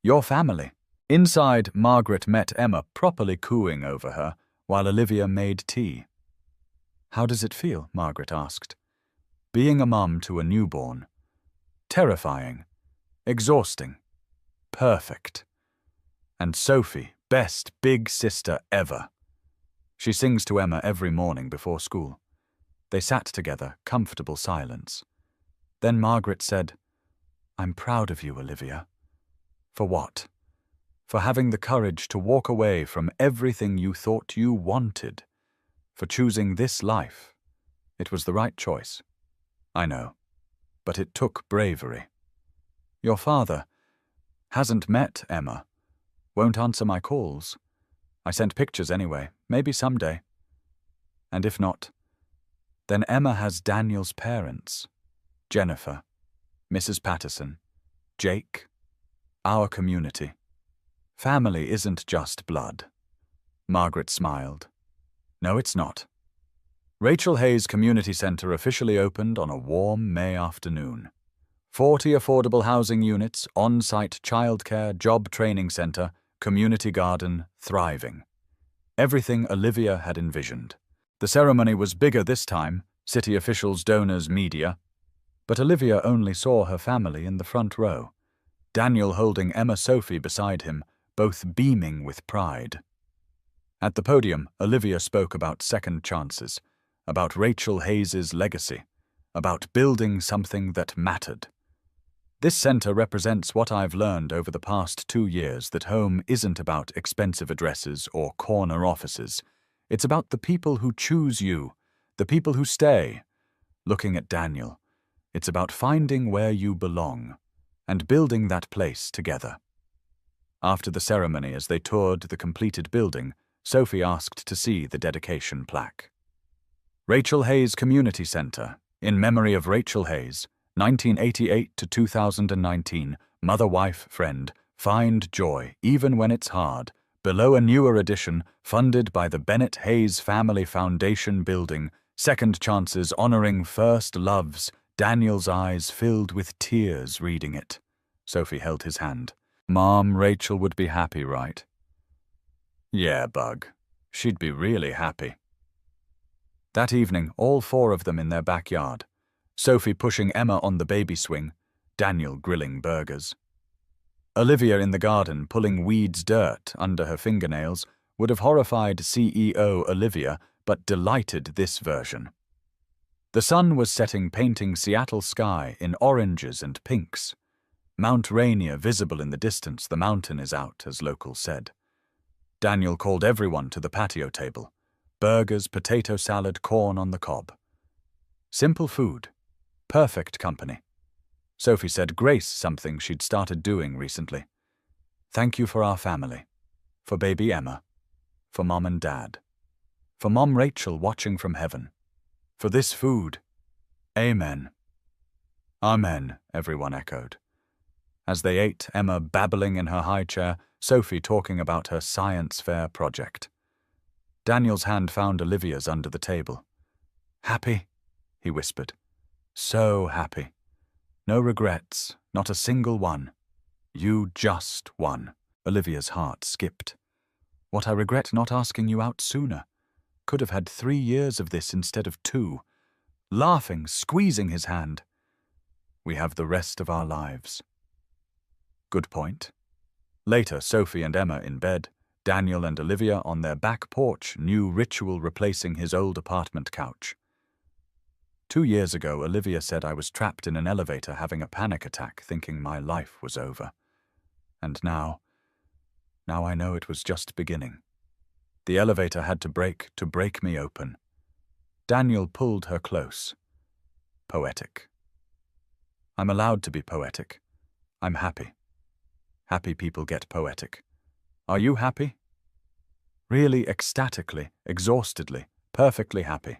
Your family." Inside, Margaret met Emma properly cooing over her while Olivia made tea. "How does it feel?" Margaret asked. "Being a mum to a newborn." "Terrifying. Exhausting. Perfect. And Sophie, best big sister ever." She sings to Emma every morning before school. They sat together, comfortable silence. Then Margaret said, "I'm proud of you, Olivia." "For what?" "For having the courage to walk away from everything you thought you wanted. For choosing this life. It was the right choice. I know. But it took bravery. Your father hasn't met Emma. Won't answer my calls. I sent pictures anyway, maybe someday. And if not, then Emma has Daniel's parents. Jennifer, Mrs. Patterson, Jake, our community. Family isn't just blood." Margaret smiled. "No, it's not." Rachel Hayes Community Center officially opened on a warm May afternoon. 40 affordable housing units, on-site childcare, job training center, community garden, thriving. Everything Olivia had envisioned. The ceremony was bigger this time, city officials, donors, media. But Olivia only saw her family in the front row. Daniel holding Emma Sophie beside him, both beaming with pride. At the podium, Olivia spoke about second chances, about Rachel Hayes' legacy, about building something that mattered. "This center represents what I've learned over the past 2 years, that home isn't about expensive addresses or corner offices. It's about the people who choose you, the people who stay." Looking at Daniel, "It's about finding where you belong and building that place together." After the ceremony, as they toured the completed building, Sophie asked to see the dedication plaque. Rachel Hayes Community Center, in memory of Rachel Hayes, 1988 to 2019, mother, wife, friend, find joy even when it's hard. Below a newer edition, funded by the Bennett Hayes Family Foundation building, second chances honoring first loves. Daniel's eyes filled with tears reading it. Sophie held his hand. "Mom, Rachel would be happy, right?" "Yeah, Bug. She'd be really happy." That evening, all 4 of them in their backyard. Sophie pushing Emma on the baby swing, Daniel grilling burgers. Olivia in the garden pulling weeds dirt under her fingernails would have horrified CEO Olivia, but delighted this version. The sun was setting, painting Seattle sky in oranges and pinks. Mount Rainier visible in the distance. The mountain is out, as locals said. Daniel called everyone to the patio table. Burgers, potato salad, corn on the cob. Simple food. Perfect company. Sophie said grace something she'd started doing recently. "Thank you for our family. For baby Emma. For Mom and Dad. For Mom Rachel watching from heaven. For this food. Amen." "Amen," everyone echoed. As they ate, Emma babbling in her high chair, Sophie talking about her science fair project. Daniel's hand found Olivia's under the table. "Happy?" he whispered. "So happy. No regrets, not a single one. You just won." Olivia's heart skipped. "What I regret not asking you out sooner. Could have had 3 years of this instead of 2. Laughing, squeezing his hand. We have the rest of our lives." Good point. Later, Sophie and Emma in bed, Daniel and Olivia on their back porch, new ritual replacing his old apartment couch. 2 years ago, Olivia said I was trapped in an elevator having a panic attack, thinking my life was over. And now I know it was just beginning. The elevator had to break me open. Daniel pulled her close. Poetic. I'm allowed to be poetic. I'm happy. Happy people get poetic. Are you happy? Really ecstatically, exhaustedly, perfectly happy.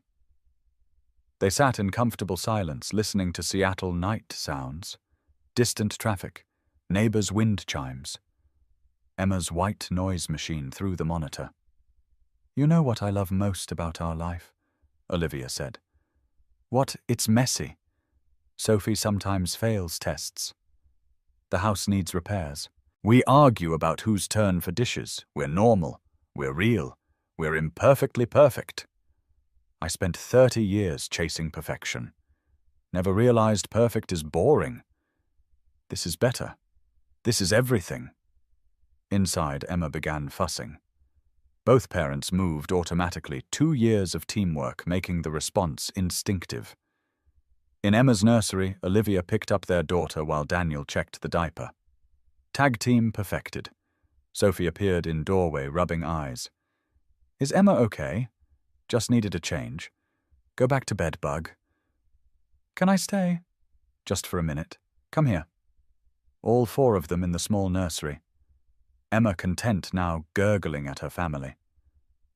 They sat in comfortable silence, listening to Seattle night sounds, distant traffic, neighbors' wind chimes. Emma's white noise machine through the monitor. You know what I love most about our life? Olivia said. What? It's messy. Sophie sometimes fails tests. The house needs repairs. We argue about whose turn for dishes. We're normal. We're real. We're imperfectly perfect. I spent 30 years chasing perfection. Never realized perfect is boring. This is better. This is everything. Inside, Emma began fussing. Both parents moved automatically, 2 years of teamwork making the response instinctive. In Emma's nursery, Olivia picked up their daughter while Daniel checked the diaper. Tag team perfected. Sophie appeared in doorway, rubbing eyes. Is Emma okay? Just needed a change. Go back to bed, Bug. Can I stay? Just for a minute. Come here. All 4 of them in the small nursery. Emma content now, gurgling at her family.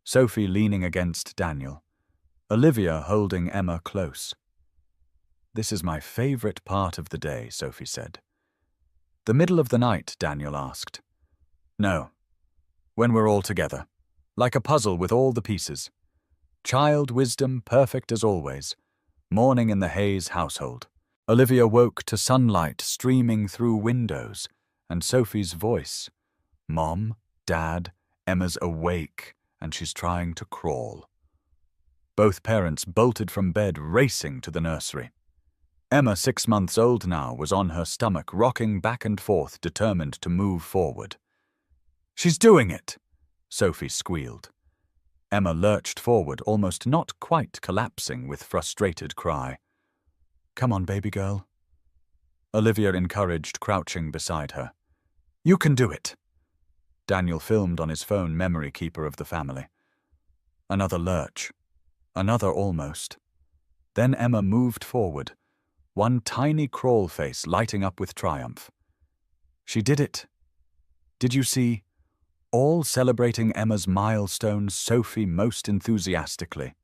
Sophie leaning against Daniel. Olivia holding Emma close. This is my favorite part of the day, Sophie said. The middle of the night, Daniel asked. No. When we're all together. Like a puzzle with all the pieces. Child wisdom perfect as always. Morning in the Hayes household. Olivia woke to sunlight streaming through windows, and Sophie's voice. Mom, Dad, Emma's awake, and she's trying to crawl. Both parents bolted from bed, racing to the nursery. Emma, 6 months old now, was on her stomach, rocking back and forth, determined to move forward. She's doing it, Sophie squealed. Emma lurched forward, almost not quite collapsing with frustrated cry. Come on, baby girl. Olivia encouraged, crouching beside her. You can do it. Daniel filmed on his phone, memory keeper of the family. Another lurch. Another almost. Then Emma moved forward, one tiny crawl face lighting up with triumph. She did it. Did you see? All celebrating Emma's milestone, Sophie most enthusiastically.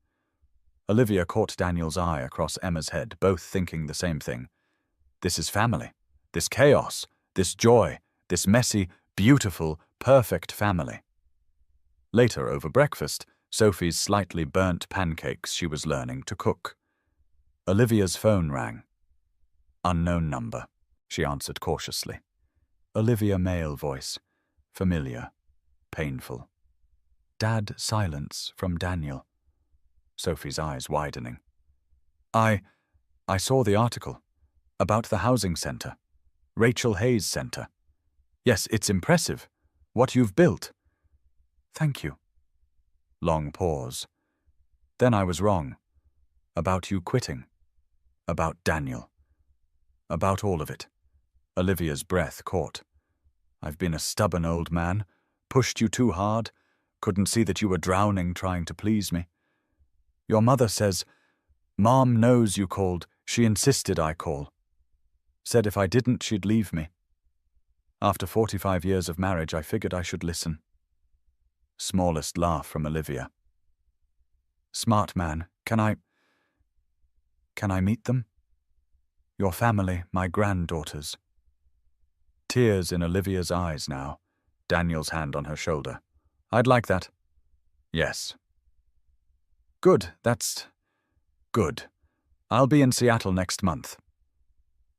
Olivia caught Daniel's eye across Emma's head, both thinking the same thing. This is family. This chaos. This joy. This messy, beautiful, perfect family. Later, over breakfast, Sophie's slightly burnt pancakes she was learning to cook. Olivia's phone rang. Unknown number, she answered cautiously. Olivia male voice. Familiar. Painful. Dad silence from Daniel. Sophie's eyes widening. I saw the article. About the housing centre. Rachel Hayes Centre. Yes, it's impressive. What you've built. Thank you. Long pause. Then I was wrong. About you quitting. About Daniel. About all of it. Olivia's breath caught. I've been a stubborn old man. Pushed you too hard. Couldn't see that you were drowning trying to please me. Your mother says, Mom knows you called. She insisted I call. Said if I didn't, she'd leave me. After 45 years of marriage, I figured I should listen. Smallest laugh from Olivia. Smart man, can I meet them? Your family, my granddaughters. Tears in Olivia's eyes now. Daniel's hand on her shoulder. I'd like that. Yes. Good, that's good. I'll be in Seattle next month.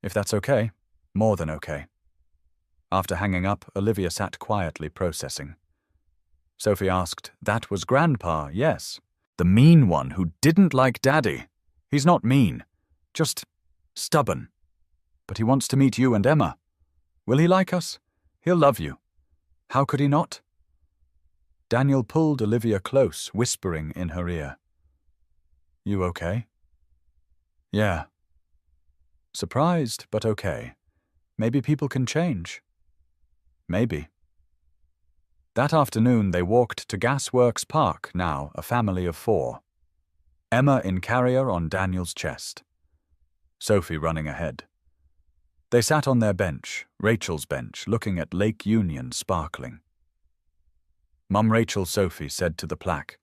If that's okay, more than okay. After hanging up, Olivia sat quietly processing. Sophie asked, That was Grandpa, yes. The mean one who didn't like Daddy. He's not mean, just stubborn. But he wants to meet you and Emma. Will he like us? He'll love you. How could he not? Daniel pulled Olivia close, whispering in her ear. You okay? Yeah. Surprised, but okay. Maybe people can change. Maybe. That afternoon they walked to Gasworks Park, now a family of 4. Emma in carrier on Daniel's chest. Sophie running ahead. They sat on their bench, Rachel's bench, looking at Lake Union sparkling. Mum Rachel Sophie said to the plaque,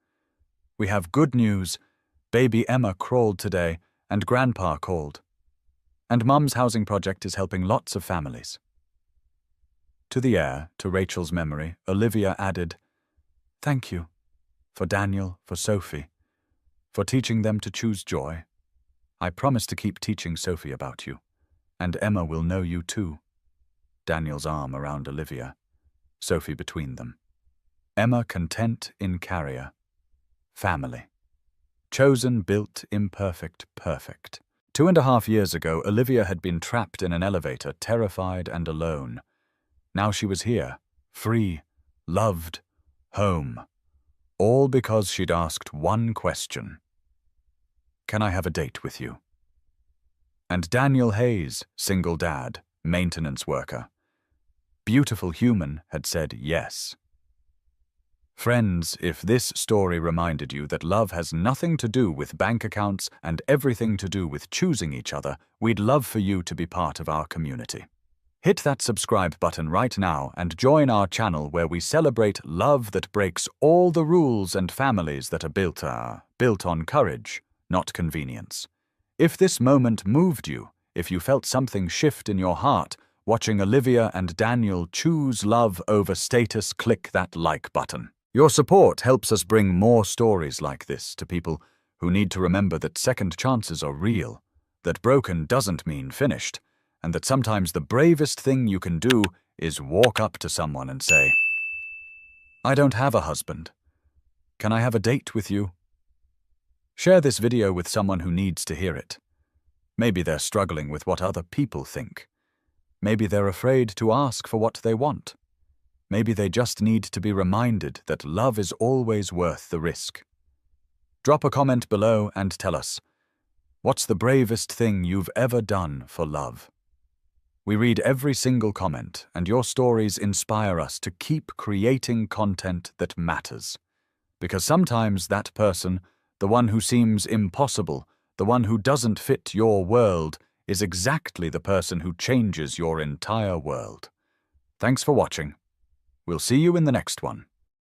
"We have good news. Baby Emma crawled today, and Grandpa called. And Mum's housing project is helping lots of families." To the air, to Rachel's memory, Olivia added, "Thank you, for Daniel, for Sophie, for teaching them to choose joy. I promise to keep teaching Sophie about you, and Emma will know you too." Daniel's arm around Olivia, Sophie between them. Emma content in carrier. Family. Chosen, built, imperfect, perfect. 2.5 years ago, Olivia had been trapped in an elevator, terrified and alone. Now she was here, free, loved, home. All because she'd asked one question. "Can I have a date with you?" And Daniel Hayes, single dad, maintenance worker, beautiful human, had said yes. Friends, if this story reminded you that love has nothing to do with bank accounts and everything to do with choosing each other, we'd love for you to be part of our community. Hit that subscribe button right now and join our channel where we celebrate love that breaks all the rules and families that are built on courage, not convenience. If this moment moved you, if you felt something shift in your heart, watching Olivia and Daniel choose love over status, click that like button. Your support helps us bring more stories like this to people who need to remember that second chances are real, that broken doesn't mean finished, and that sometimes the bravest thing you can do is walk up to someone and say, "I don't have a husband. Can I have a date with you?" Share this video with someone who needs to hear it. Maybe they're struggling with what other people think. Maybe they're afraid to ask for what they want. Maybe they just need to be reminded that love is always worth the risk. Drop a comment below and tell us, what's the bravest thing you've ever done for love? We read every single comment, and your stories inspire us to keep creating content that matters. Because sometimes that person, the one who seems impossible, the one who doesn't fit your world, is exactly the person who changes your entire world. Thanks for watching. We'll see you in the next one.